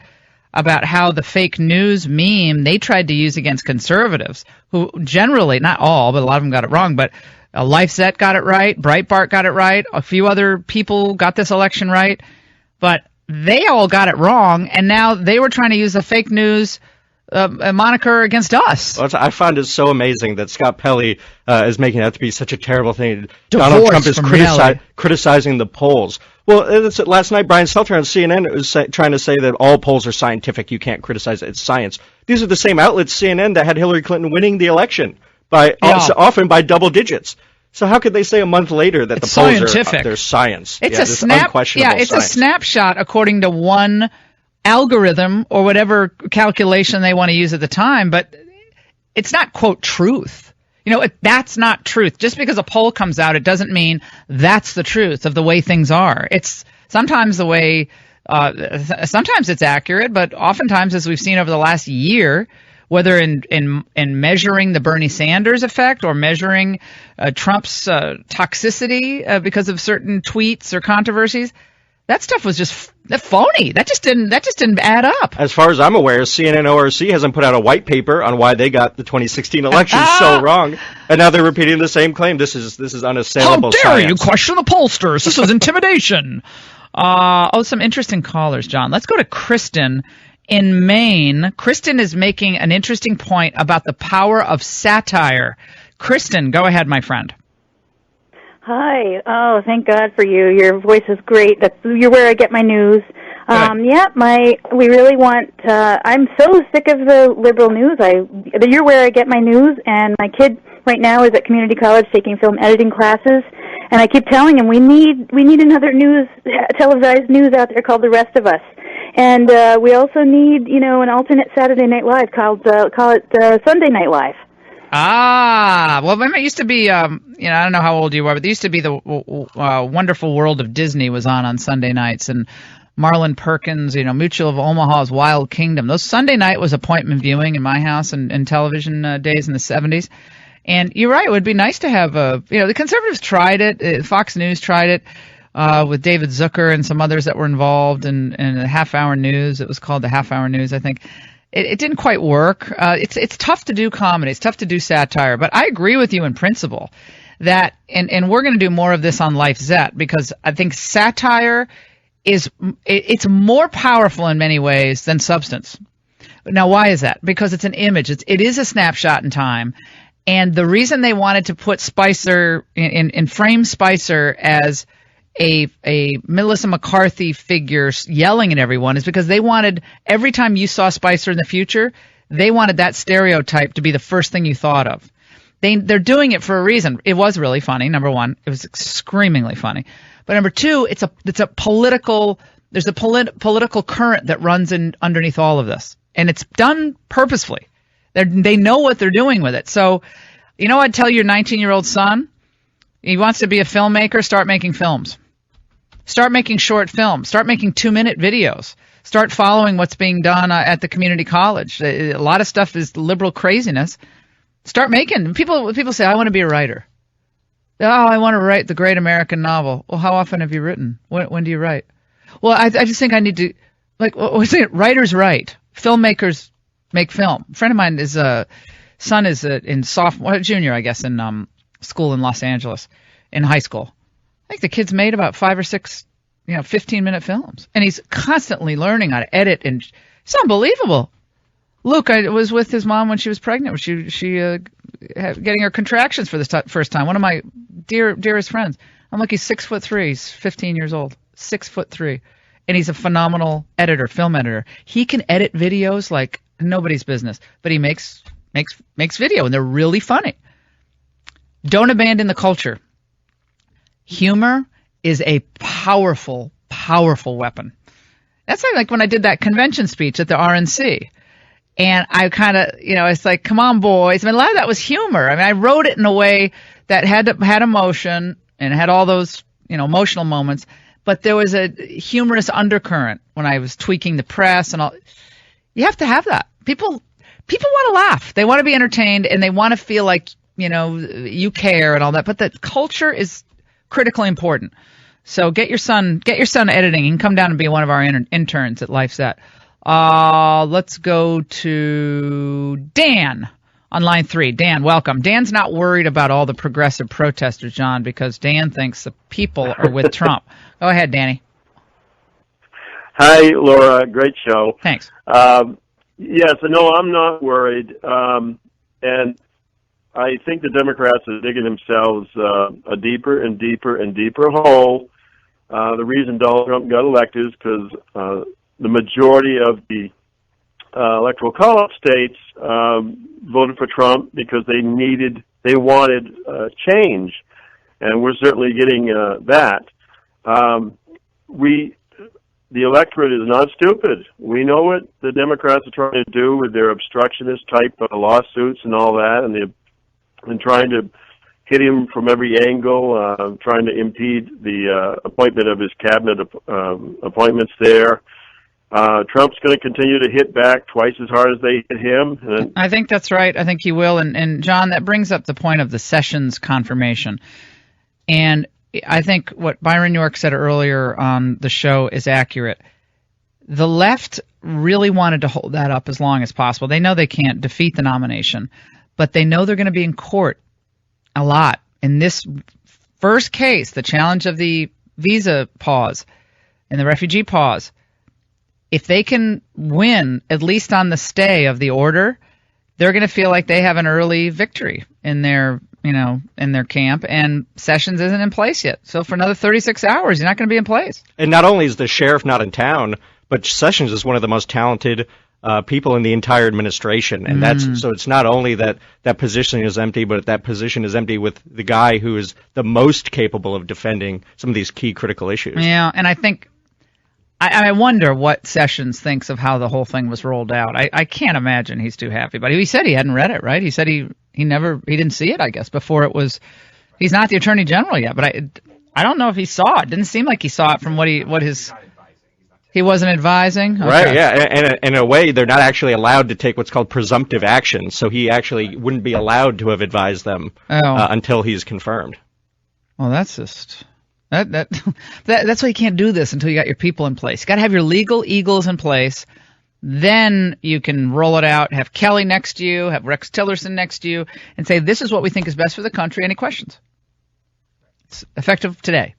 about how the fake news meme they tried to use against conservatives, who generally, not all, but a lot of them got it wrong, but LifeZet got it right, Breitbart got it right, a few other people got this election right, but they all got it wrong, and now they were trying to use the fake news moniker against us. Well, I find it so amazing that Scott Pelley is making that to be such a terrible thing. Divorce Donald Trump is from criticizing the polls. Well, last night, Brian Stelter on CNN was trying to say that all polls are scientific. You can't criticize it. It's science. These are the same outlets, CNN, that had Hillary Clinton winning the election often by double digits. So how could they say a month later that it's the polls scientific. are science? It's a science. a snapshot according to one algorithm or whatever calculation they want to use at the time, but it's not, quote, truth. That's not truth. Just because a poll comes out, it doesn't mean that's the truth of the way things are. It's sometimes the way, sometimes it's accurate, but oftentimes, as we've seen over the last year, whether in measuring the Bernie Sanders effect or measuring Trump's toxicity because of certain tweets or controversies, that stuff was just phony. That just didn't add up. As far as I'm aware, CNN ORC hasn't put out a white paper on why they got the 2016 election so wrong, and now they're repeating the same claim. This is unassailable science. How dare you question the pollsters? This is intimidation. Some interesting callers, John. Let's go to Kristen in Maine. Kristen is making an interesting point about the power of satire. Kristen, go ahead, my friend. Hi. Oh, thank God for you. Your voice is great. You're where I get my news. We really want, I'm so sick of the liberal news. You're where I get my news, and my kid right now is at community college taking film editing classes, and I keep telling him we need another televised news out there called The Rest of Us. And we also need, an alternate Saturday Night Live call it Sunday Night Live. Well, it used to be, I don't know how old you are, but there used to be the Wonderful World of Disney was on Sunday nights, and Marlon Perkins, Mutual of Omaha's Wild Kingdom. Those Sunday night was appointment viewing in my house and television days in the 70s. And you're right, it would be nice to have the conservatives tried it, Fox News tried it with David Zucker and some others that were involved in the half-hour news. It was called the half-hour news, I think. It didn't quite work. It's tough to do comedy. It's tough to do satire. But I agree with you in principle that, and we're going to do more of this on LifeZet, because I think satire it's more powerful in many ways than substance. Now, why is that? Because it's an image. It is a snapshot in time. And the reason they wanted to put Spicer in frame Spicer as a Melissa McCarthy figure yelling at everyone is because they wanted, every time you saw Spicer in the future, they wanted that stereotype to be the first thing you thought of. They're doing it for a reason. It was really funny, number one. It was screamingly funny. But number two, there's a political current that runs underneath all of this. And it's done purposefully. They know what they're doing with it. So, I'd tell your 19-year-old son, he wants to be a filmmaker, start making films. Start making short films. Start making 2-minute videos. Start following what's being done at the community college. A lot of stuff is liberal craziness. Start making. People say, I want to be a writer. Oh, I want to write the great American novel. Well, how often have you written? When do you write? Well, I just think I need to, writers write. Filmmakers make film. A friend of mine, his son is in junior, I guess, in school in Los Angeles, in high school. I think the kid's made about 5 or 6, 15-minute films. And he's constantly learning how to edit, and it's unbelievable. Luke, I was with his mom when she was pregnant. She getting her contractions for the first time. One of my dearest friends. I'm like, he's 6'3". He's 15 years old. 6'3". And he's a phenomenal editor, film editor. He can edit videos like nobody's business, but he makes video, and they're really funny. Don't abandon the culture. Humor is a powerful, powerful weapon. That's like when I did that convention speech at the RNC. And I kind of, it's like, come on, boys. I mean, a lot of that was humor. I mean, I wrote it in a way that had emotion and had all those, emotional moments. But there was a humorous undercurrent when I was tweaking the press and all. You have to have that. People want to laugh. They want to be entertained, and they want to feel like, you care and all that. But the culture is critically important. So get your son editing. He can come down and be one of our interns at LifeZet. Let's go to Dan on line 3. Dan, welcome. Dan's not worried about all the progressive protesters, John, because Dan thinks the people are with Trump. Go ahead, Danny. Hi, Laura. Great show. Thanks. Yes, no, I'm not worried. And I think the Democrats are digging themselves a deeper and deeper and deeper hole. The reason Donald Trump got elected is because the majority of the electoral college states voted for Trump because they wanted change, and we're certainly getting that. The electorate is not stupid. We know what the Democrats are trying to do with their obstructionist type lawsuits and all that, and trying to hit him from every angle, trying to impede the appointment of his cabinet appointments there. Trump's going to continue to hit back twice as hard as they hit him. And I think that's right. I think he will. And John, that brings up the point of the Sessions confirmation. And I think what Byron York said earlier on the show is accurate. The left really wanted to hold that up as long as possible. They know they can't defeat the nomination, but they know they're going to be in court a lot. In this first case, the challenge of the visa pause and the refugee pause, if they can win, at least on the stay of the order, they're going to feel like they have an early victory in their camp, and Sessions isn't in place yet. So for another 36 hours, he's not going to be in place. And not only is the sheriff not in town, but Sessions is one of the most talented people in the entire administration. And so it's not only that position is empty, but that position is empty with the guy who is the most capable of defending some of these key critical issues. Yeah, and I think I wonder what Sessions thinks of how the whole thing was rolled out. I can't imagine he's too happy. But he said he hadn't read it, right? He said he didn't see it, I guess, before it was. He's not the Attorney General yet, but I don't know if he saw it. Didn't seem like he saw it from he wasn't advising. Okay. Right, yeah, and in a way, they're not actually allowed to take what's called presumptive action. So he actually wouldn't be allowed to have advised them until he's confirmed. Well, that's just. That's why you can't do this until you got your people in place. You got to have your legal eagles in place. Then you can roll it out, have Kelly next to you, have Rex Tillerson next to you, and say, this is what we think is best for the country. Any questions? It's effective today.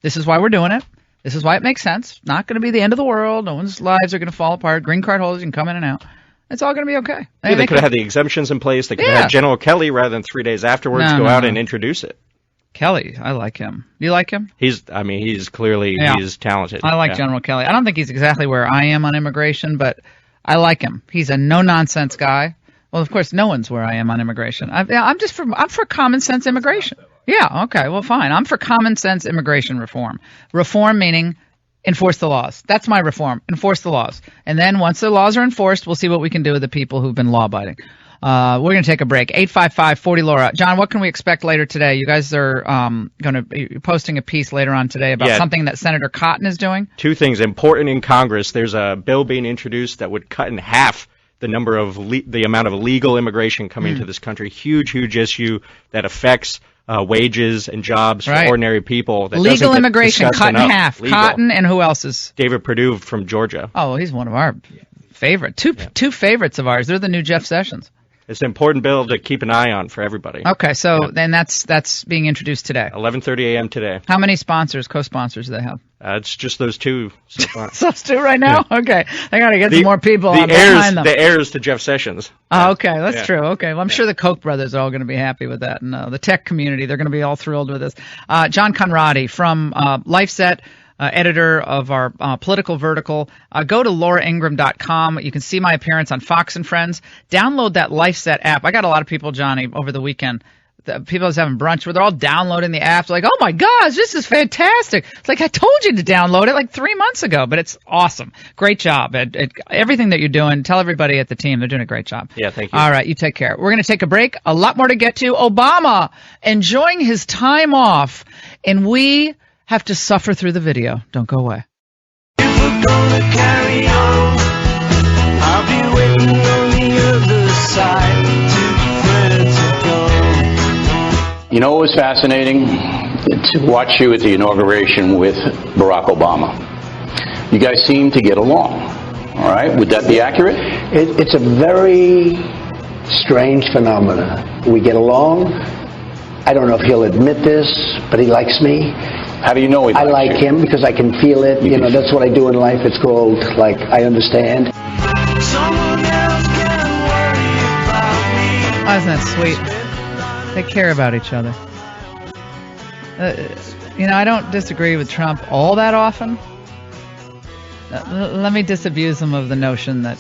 This is why we're doing it. This is why it makes sense. Not going to be the end of the world. No one's lives are going to fall apart. Green card holders can come in and out. It's all going to be okay. Yeah, they could have had the exemptions in place. They could have had General Kelly, rather than 3 days afterwards, go out and introduce it. Kelly, I like him. Do you like him? He's clearly he's talented. I like General Kelly. I don't think he's exactly where I am on immigration, but I like him. He's a no-nonsense guy. Well, of course, no one's where I am on immigration. I'm for common sense immigration. Yeah, okay, well, fine. I'm for common sense immigration reform. Reform meaning enforce the laws. That's my reform. Enforce the laws. And then once the laws are enforced, we'll see what we can do with the people who've been law-abiding. We're going to take a break. 855-40-LAURA. John, what can we expect later today? You guys are going to be posting a piece later on today about something that Senator Cotton is doing. 2 things important in Congress. There's a bill being introduced that would cut in half the number of the amount of illegal immigration coming to this country. Huge issue that affects wages and jobs for ordinary people. That legal immigration cut in half. Legal. Cotton and who else is? David Perdue from Georgia. Oh, he's one of our favorite. Two favorites of ours. They're the new Jeff Sessions. It's an important bill to keep an eye on for everybody. Okay, so then that's being introduced today. 11:30 a.m. today. How many co-sponsors do they have? It's just those 2 so far. Those 2 right now? Yeah. Okay. I got to get some more people behind them. The heirs to Jeff Sessions. Oh, okay. That's true. Okay. Well, I'm sure the Koch brothers are all going to be happy with that. And the tech community, they're going to be all thrilled with this. John Conradi from LifeSet. Editor of our political vertical. Go to lauraingraham.com. You can see my appearance on Fox and Friends. Download that LifeSet app. I got a lot of people, Johnny, over the weekend. People I was having brunch where they're all downloading the app. They're like, oh my gosh, this is fantastic. It's like, I told you to download it like 3 months ago, but it's awesome. Great job at everything that you're doing. Tell everybody at the team they're doing a great job. Yeah, thank you. All right, you take care. We're going to take a break. A lot more to get to. Obama enjoying his time off, and we have to suffer through the video. Don't go away. If we're gonna carry on, I'll be waiting on the other side to where to go. You know, it was fascinating to watch you at the inauguration with Barack Obama. You guys seem to get along. All right, would that be accurate? It's a very strange phenomena. We get along. I don't know if he'll admit this, but he likes me. How do you know he likes I like you? him because I can feel it. You know, that's what I do in life. It's called, like, I understand. Oh, isn't that sweet? They care about each other. I don't disagree with Trump all that often. Let me disabuse him of the notion that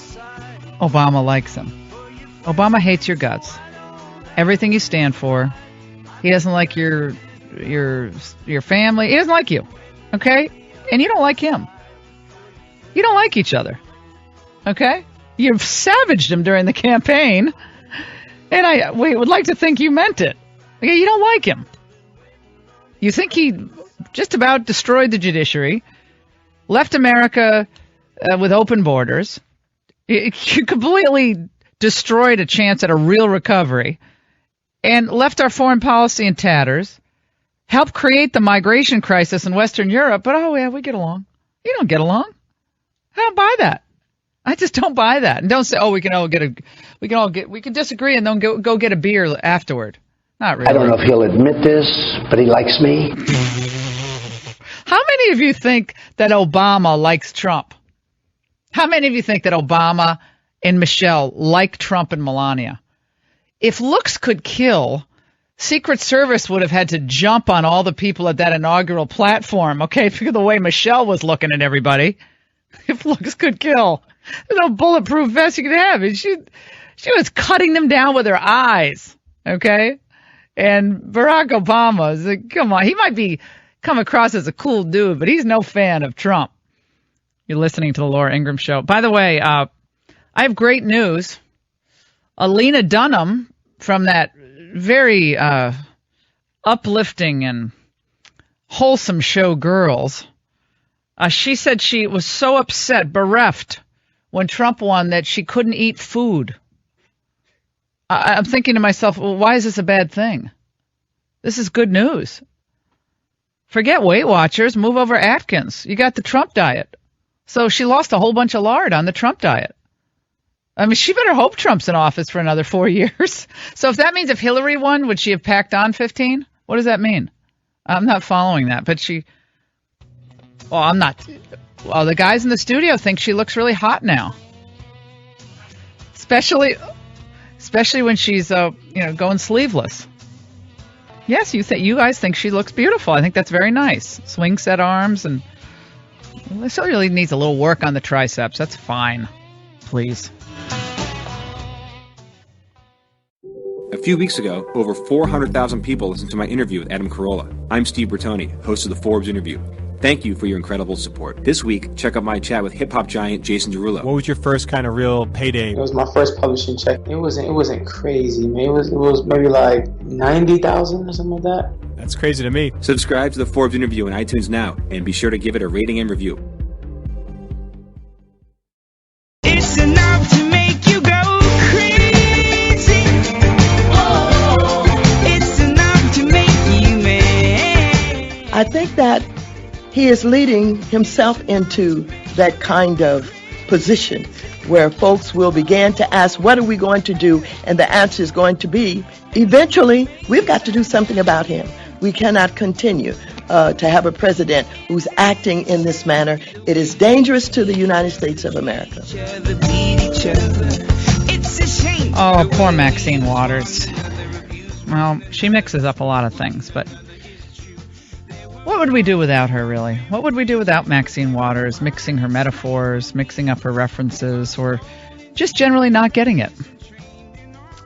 Obama likes him. Obama hates your guts. Everything you stand for. He doesn't like your family. He doesn't like you. Okay? And you don't like him. You don't like each other. Okay? You've savaged him during the campaign. And we would like to think you meant it. Okay, you don't like him. You think he just about destroyed the judiciary, left America with open borders. You completely destroyed a chance at a real recovery, and left our foreign policy in tatters, helped create the migration crisis in Western Europe, but oh yeah, we get along. You don't get along. I don't buy that. I just don't buy that. And don't say, oh, we can disagree and then go get a beer afterward. Not really. I don't know if he'll admit this, but he likes me. How many of you think that Obama likes Trump? How many of you think that Obama and Michelle like Trump and Melania? If looks could kill, Secret Service would have had to jump on all the people at that inaugural platform, okay, because of the way Michelle was looking at everybody. If looks could kill. There's no bulletproof vest you could have. She was cutting them down with her eyes, okay? And Barack Obama is like, come on, he might come across as a cool dude, but he's no fan of Trump. You're listening to the Laura Ingraham Show. By the way, I have great news. Alina Dunham from that very uplifting and wholesome show Girls, she said she was so upset, bereft, when Trump won that she couldn't eat food. I'm thinking to myself, well, why is this a bad thing? This is good news. Forget Weight Watchers, move over Atkins. You got the Trump diet. So she lost a whole bunch of lard on the Trump diet. I mean, she better hope Trump's in office for another 4 years. So if that means if Hillary won, would she have packed on 15? What does that mean? I'm not following that, but I'm not. Well, the guys in the studio think she looks really hot now. Especially when she's going sleeveless. Yes, you guys think she looks beautiful. I think that's very nice. Swing set arms, and she really needs a little work on the triceps. That's fine. Please. A few weeks ago, over 400,000 people listened to my interview with Adam Carolla. I'm Steve Bertoni, host of the Forbes interview. Thank you for your incredible support. This week, check out my chat with hip-hop giant Jason Derulo. What was your first kind of real payday? It was my first publishing check. It wasn't crazy, man. It was maybe like 90,000 or something like that. That's crazy to me. Subscribe to the Forbes interview on iTunes now, and be sure to give it a rating and review. It's enough to make you go crazy. Oh, it's enough to make you mad. I think that he is leading himself into that kind of position where folks will begin to ask, what are we going to do? And the answer is going to be, eventually, we've got to do something about him. We cannot continue to have a president who's acting in this manner. It is dangerous to the United States of America. Oh, poor Maxine Waters. Well, she mixes up a lot of things, but what would we do without her, really? What would we do without Maxine Waters mixing her metaphors, mixing up her references, or just generally not getting it?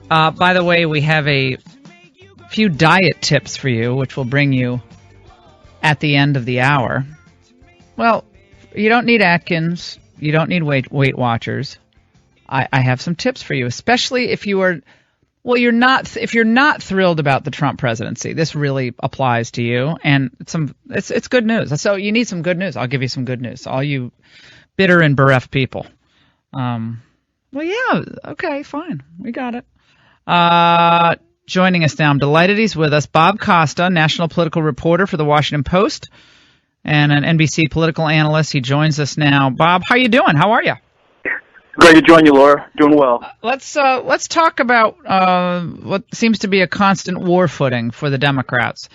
By the way, we have a few diet tips for you, which will bring you at the end of the hour. Well, you don't need Atkins. You don't need Weight Watchers. I have some tips for you, especially if you are... Well, if you're not thrilled about the Trump presidency, this really applies to you, and it's good news. So you need some good news. I'll give you some good news. All you bitter and bereft people. Well, yeah, okay, fine. We got it. Joining us now, I'm delighted he's with us, Bob Costa, national political reporter for the Washington Post and an NBC political analyst. He joins us now. Bob, how you doing? How are you? Great to join you, Laura. Doing well. Let's talk about what seems to be a constant war footing for the Democrats.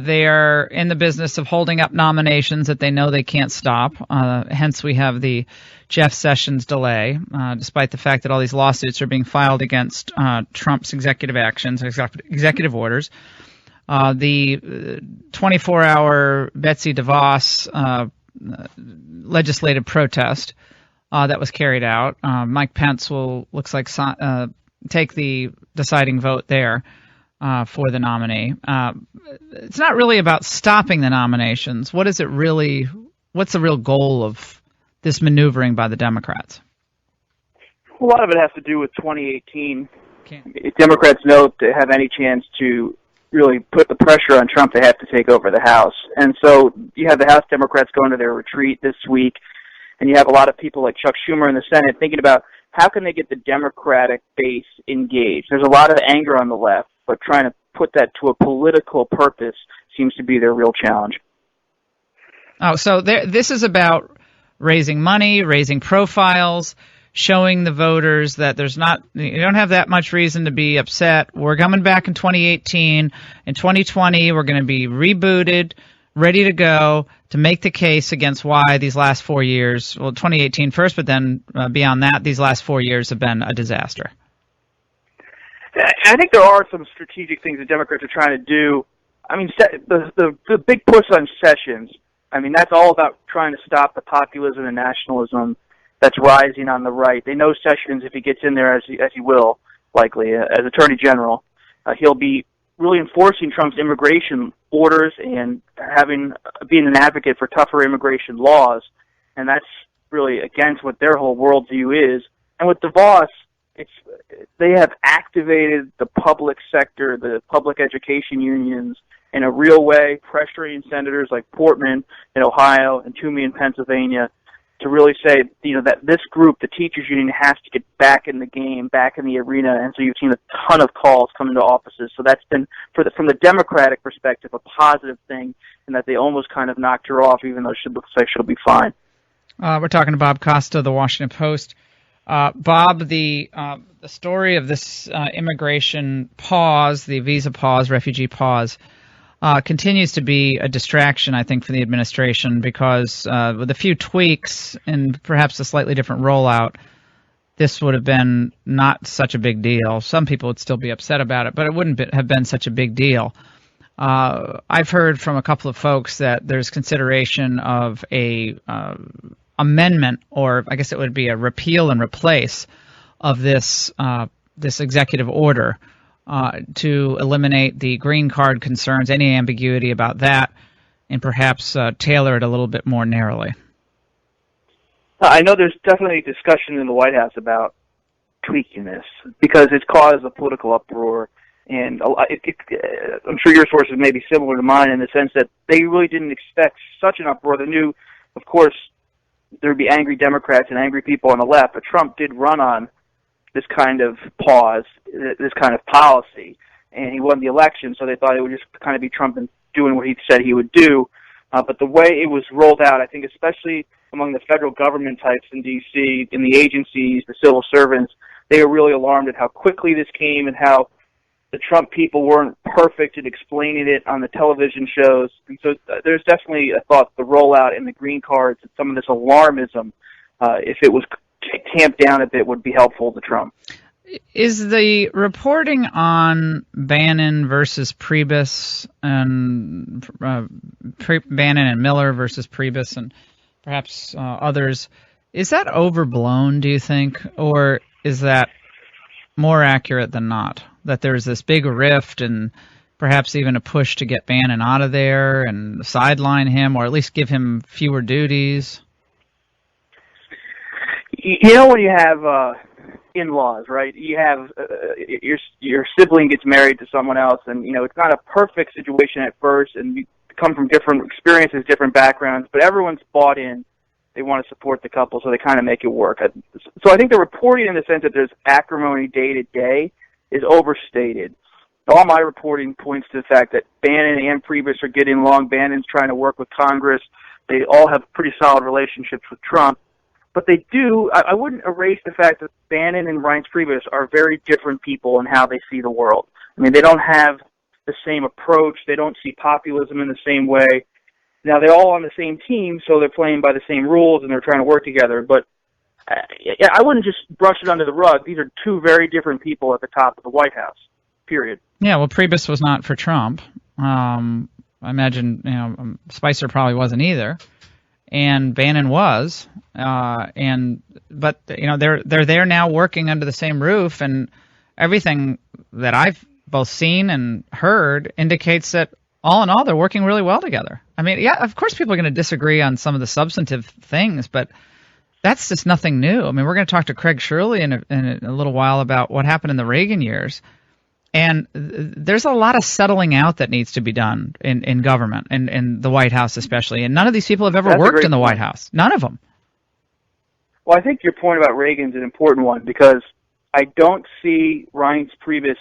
They are in the business of holding up nominations that they know they can't stop. Hence, we have the Jeff Sessions delay, despite the fact that all these lawsuits are being filed against Trump's executive actions, executive orders. The 24-hour Betsy DeVos legislative protest that was carried out. Mike Pence looks like take the deciding vote there for the nominee. It's not really about stopping the nominations. What's the real goal of this maneuvering by the Democrats? A lot of it has to do with 2018. If Democrats know to have any chance to really put the pressure on Trump, they have to take over the House. And so you have the House Democrats going to their retreat this week, and you have a lot of people like Chuck Schumer in the Senate thinking about how can they get the Democratic base engaged. There's a lot of anger on the left, but trying to put that to a political purpose seems to be their real challenge. Oh, so this is about raising money, raising profiles, showing the voters that you don't have that much reason to be upset. We're coming back in 2018. In 2020, we're going to be rebooted, ready to go to make the case against why these last 4 years, 2018 first, but then beyond that, these last 4 years have been a disaster. I think there are some strategic things the Democrats are trying to do. I mean, the big push on Sessions, I mean, that's all about trying to stop the populism and nationalism that's rising on the right. They know Sessions, if he gets in there, as he will, likely, as Attorney General, he'll be really enforcing Trump's immigration orders and being an advocate for tougher immigration laws, and that's really against what their whole worldview is. And with DeVos, they have activated the public sector, the public education unions, in a real way, pressuring senators like Portman in Ohio and Toomey in Pennsylvania to really say, that this group, the teachers union, has to get back in the game, back in the arena. And so you've seen a ton of calls come into offices. So that's been, from the Democratic perspective, a positive thing, and that they almost kind of knocked her off, even though she looks like she'll be fine. We're talking to Bob Costa, The Washington Post. Bob, the story of this immigration pause, the visa pause, refugee pause, continues to be a distraction, I think, for the administration because with a few tweaks and perhaps a slightly different rollout, this would have been not such a big deal. Some people would still be upset about it, but it wouldn't have been such a big deal. I've heard from a couple of folks that there's consideration of a amendment, or I guess it would be a repeal and replace of this executive order to eliminate the green card concerns, any ambiguity about that, and perhaps tailor it a little bit more narrowly. I know there's definitely discussion in the White House about tweaking this because it's caused a political uproar, and I'm sure your sources may be similar to mine in the sense that they really didn't expect such an uproar. They knew, of course, there would be angry Democrats and angry people on the left, but Trump did run on this kind of pause, this kind of policy, and he won the election, so they thought it would just kind of be Trump doing what he said he would do. But the way it was rolled out, I think especially among the federal government types in D.C., in the agencies, the civil servants, they were really alarmed at how quickly this came and how the Trump people weren't perfect at explaining it on the television shows. And so there's definitely a thought the rollout and the green cards and some of this alarmism, if it was tamped down a bit, would be helpful to Trump. Is the reporting on Bannon versus Priebus and Bannon and Miller versus Priebus and perhaps others, is that overblown, do you think, or is that more accurate than not? That there's this big rift and perhaps even a push to get Bannon out of there and sideline him, or at least give him fewer duties? You know, when you have in-laws, right? You have your sibling gets married to someone else, and it's not a perfect situation at first, and you come from different experiences, different backgrounds, but everyone's bought in. They want to support the couple, so they kind of make it work. So I think the reporting, in the sense that there's acrimony day to day, is overstated. All my reporting points to the fact that Bannon and Priebus are getting along. Bannon's trying to work with Congress. They all have pretty solid relationships with Trump. But they do. I wouldn't erase the fact that Bannon and Reince Priebus are very different people in how they see the world. I mean, they don't have the same approach. They don't see populism in the same way. Now, they're all on the same team, so they're playing by the same rules, and they're trying to work together. But I wouldn't just brush it under the rug. These are two very different people at the top of the White House, period. Yeah, well, Priebus was not for Trump. I imagine Spicer probably wasn't either, and Bannon was. But they're there now working under the same roof, and everything that I've both seen and heard indicates that all in all they're working really well together. I mean, yeah, of course people are going to disagree on some of the substantive things, but that's just nothing new. I mean, we're going to talk to Craig Shirley in a little while about what happened in the Reagan years. And there's a lot of settling out that needs to be done in government, and in the White House especially. And none of these people have ever worked in the White House. None of them. Well, I think your point about Reagan's an important one, because I don't see Reince Priebus,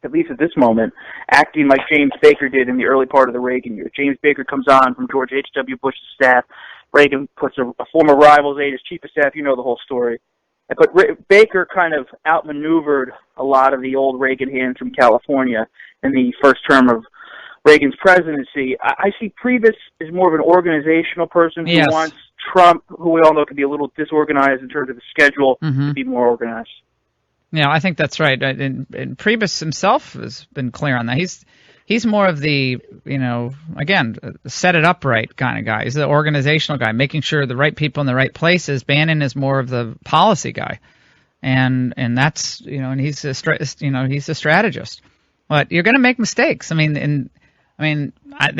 at least at this moment, acting like James Baker did in the early part of the Reagan years. James Baker comes on from George H.W. Bush's staff. Reagan puts a former rival's aide as chief of staff. You know the whole story. But Baker kind of outmaneuvered a lot of the old Reagan hands from California in the first term of Reagan's presidency. I see Priebus as more of an organizational person who wants Trump, who we all know can be a little disorganized in terms of the schedule, to be more organized. Yeah, I think that's right. And Priebus himself has been clear on that. He's more of the, again, set it up right kind of guy. He's the organizational guy, making sure the right people in the right places. Bannon is more of the policy guy, and that's and he's a he's a strategist. But you're going to make mistakes. They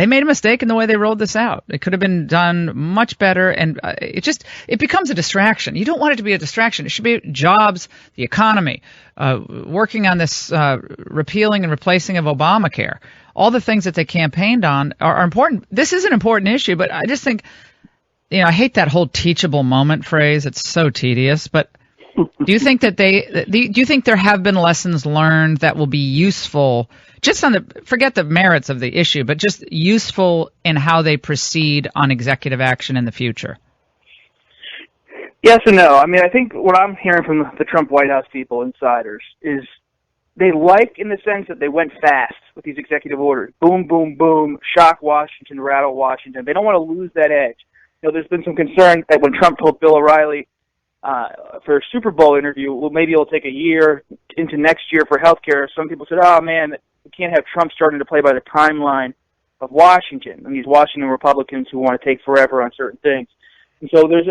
made a mistake in the way they rolled this out. It could have been done much better, and it becomes a distraction. You don't want it to be a distraction. It should be jobs, the economy, working on this repealing and replacing of Obamacare. All the things that they campaigned on are important. This is an important issue, but I just think, I hate that whole teachable moment phrase. It's so tedious. But do you think that do you think there have been lessons learned that will be useful? Just forget the merits of the issue, but just useful in how they proceed on executive action in the future? Yes and no. I think what I'm hearing from the Trump White House people, insiders, is they like in the sense that they went fast with these executive orders. Boom, boom, boom, shock Washington, rattle Washington. They don't want to lose that edge. There's been some concern that when Trump told Bill O'Reilly for a Super Bowl interview, well, maybe it'll take a year into next year for health care. Some people said, oh, man, we can't have Trump starting to play by the timeline of Washington, and these Washington Republicans who want to take forever on certain things. And so there's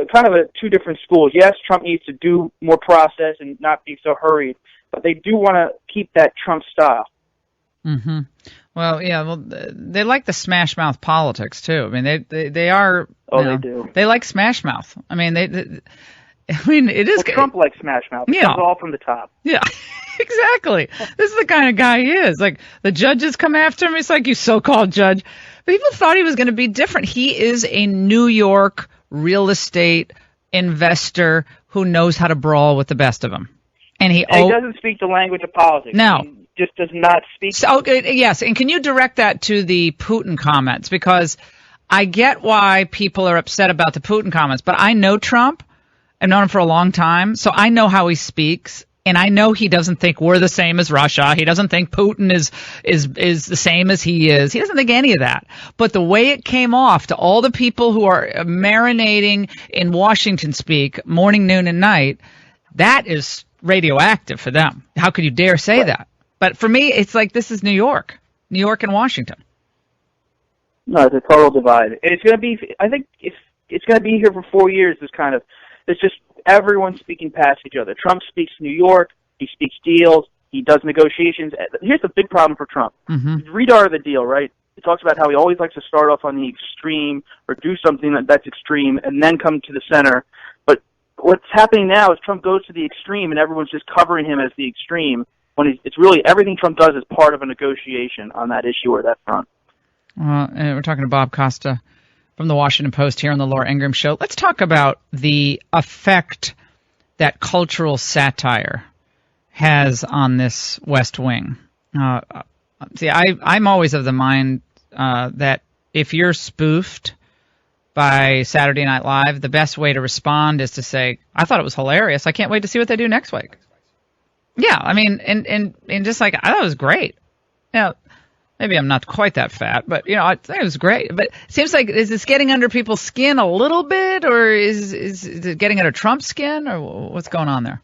two different schools. Yes, Trump needs to do more process and not be so hurried, but they do want to keep that Trump style. Mm-hmm. Well, yeah, they like the smash mouth politics too. They are. Oh, they do. They like smash mouth. It is. Well, Trump likes smash mouth. It comes all from the top. Yeah, exactly. This is the kind of guy he is. Like, the judges come after him. It's like, you so-called judge. People thought he was going to be different. He is a New York real estate investor who knows how to brawl with the best of them. And he doesn't speak the language of politics. No. He just does not speak. So, yes, and can you direct that to the Putin comments? Because I get why people are upset about the Putin comments, but I know Trump. I've known him for a long time, so I know how he speaks, and I know he doesn't think we're the same as Russia. He doesn't think Putin is the same as he is. He doesn't think any of that. But the way it came off to all the people who are marinating in Washington speak morning, noon, and night, that is radioactive for them. How could you dare say that? But for me, it's like, this is New York and Washington. No, it's a total divide. And it's going to be, I think it's going to be here for 4 years, it's just everyone speaking past each other. Trump speaks New York, he speaks deals, he does negotiations. Here's the big problem for Trump. Mm-hmm. Radar of the deal, right? He talks about how he always likes to start off on the extreme or do something that's extreme and then come to the center. But what's happening now is Trump goes to the extreme and everyone's just covering him as the extreme, when it's really everything Trump does is part of a negotiation on that issue or that front. We're talking to Bob Costa from the Washington Post here on the Laura Ingraham Show. Let's talk about the effect that cultural satire has on this West Wing. I'm always of the mind that if you're spoofed by Saturday Night Live, the best way to respond is to say, I thought it was hilarious. I can't wait to see what they do next week. Yeah, I mean, and just like, I thought it was great. Maybe I'm not quite that fat, but, I think it was great. But it seems like, is this getting under people's skin a little bit, or is it getting under Trump's skin, or what's going on there?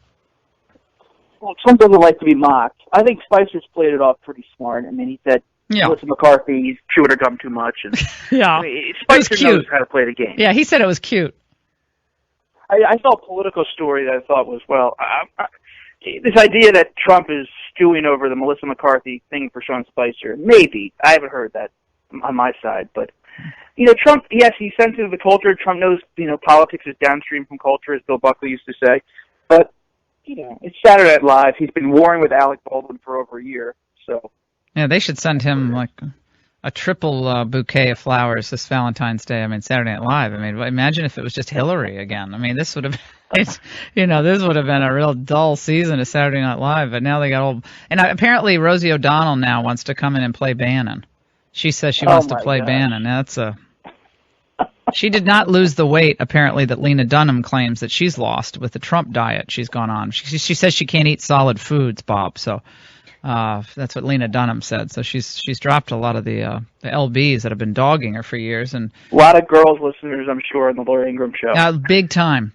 Well, Trump doesn't like to be mocked. I think Spicer's played it off pretty smart. I mean, he said, Melissa McCarthy, he's chewing her gum too much. And, yeah. I mean, Spicer knows how to play the game. Yeah, he said it was cute. I saw a Politico story that I thought was, this idea that Trump is stewing over the Melissa McCarthy thing for Sean Spicer, maybe. I haven't heard that on my side. But, Trump, yes, he's sensitive to culture. Trump knows, politics is downstream from culture, as Bill Buckley used to say. But, it's Saturday Night Live. He's been warring with Alec Baldwin for over a year. So. Yeah, they should send him, like, a triple bouquet of flowers this Valentine's Day. I mean, Saturday Night Live. I mean, imagine if it was just Hillary again. I mean, this would have... this would have been a real dull season of Saturday Night Live, but now they got old. And apparently Rosie O'Donnell now wants to come in and play Bannon. She says she wants to play Bannon. Now, she did not lose the weight, apparently, that Lena Dunham claims that she's lost with the Trump diet she's gone on. She says she can't eat solid foods, Bob, so... that's what Lena Dunham said. So she's dropped a lot of the LBs that have been dogging her for years, and a lot of girls listeners, I'm sure, on the Laura Ingraham show. Big time,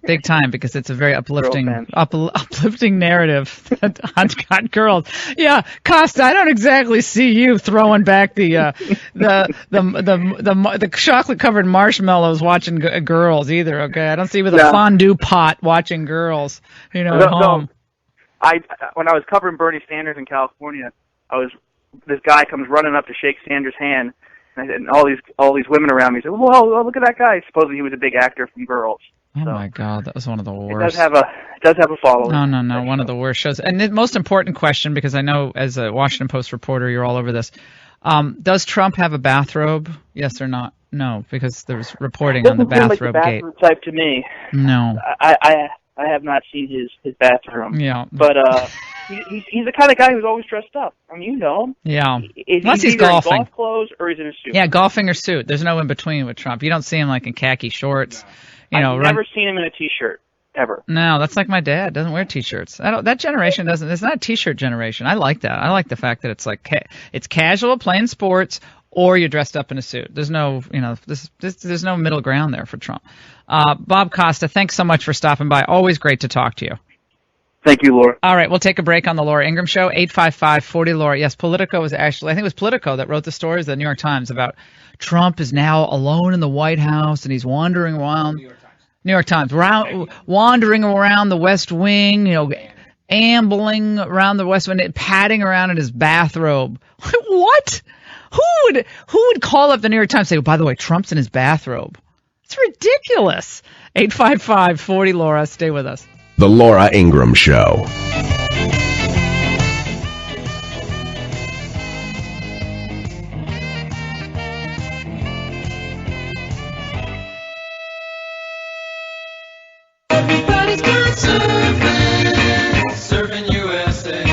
because it's a very uplifting narrative that got girls. Yeah, Costa, I don't exactly see you throwing back the chocolate covered marshmallows watching girls either. Okay, I don't see you with a fondue pot watching girls. At home. When I was covering Bernie Sanders in California, this guy comes running up to shake Sanders' hand, and all these women around me said, "Whoa, look at that guy!" Supposedly he was a big actor from Girls. Oh my God, that was one of the worst. It does have a following. No, one of the worst shows. And the most important question, because I know as a Washington Post reporter, you're all over this. Does Trump have a bathrobe? Yes or not? No, because there's reporting on the bathrobe gate. Bathrobe type to me. No. I have not seen his bathroom. Yeah. But he's the kind of guy who's always dressed up. I mean, you know him. Yeah. Unless he's golfing. In golf clothes or he's in a suit. Yeah, golfing or suit. There's no in between with Trump. You don't see him like in khaki shorts. I've never seen him in a t-shirt. Ever. No, that's like my dad. Doesn't wear t-shirts. That generation doesn't. It's not a t-shirt generation. I like that. I like the fact that it's like it's casual, playing sports, or you're dressed up in a suit. There's no, there's no middle ground there for Trump. Bob Costa, thanks so much for stopping by. Always great to talk to you. Thank you, Laura. All right, we'll take a break on the Laura Ingraham Show. 855-40-LAURA. Yes, Politico was actually, I think it was Politico that wrote the stories, the New York Times, about Trump is now alone in the White House and he's wandering around. New York Times, wandering around the West Wing, ambling around the West Wing, padding around in his bathrobe. What? Who would call up the New York Times and say, oh, by the way, Trump's in his bathrobe? It's ridiculous. 855-40-LAURA. Stay with us. The Laura Ingraham Show.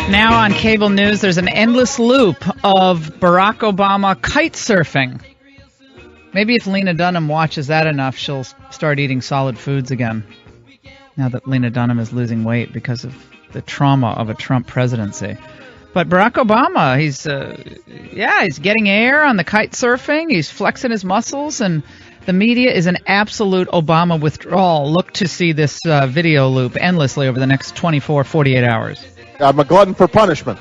Now on cable news, there's an endless loop of Barack Obama kite surfing. Maybe if Lena Dunham watches that enough, she'll start eating solid foods again. Now that Lena Dunham is losing weight because of the trauma of a Trump presidency. But Barack Obama, he's getting air on the kite surfing. He's flexing his muscles, and the media is an absolute Obama withdrawal. Look to see this video loop endlessly over the next 24, 48 hours. I'm a glutton for punishment.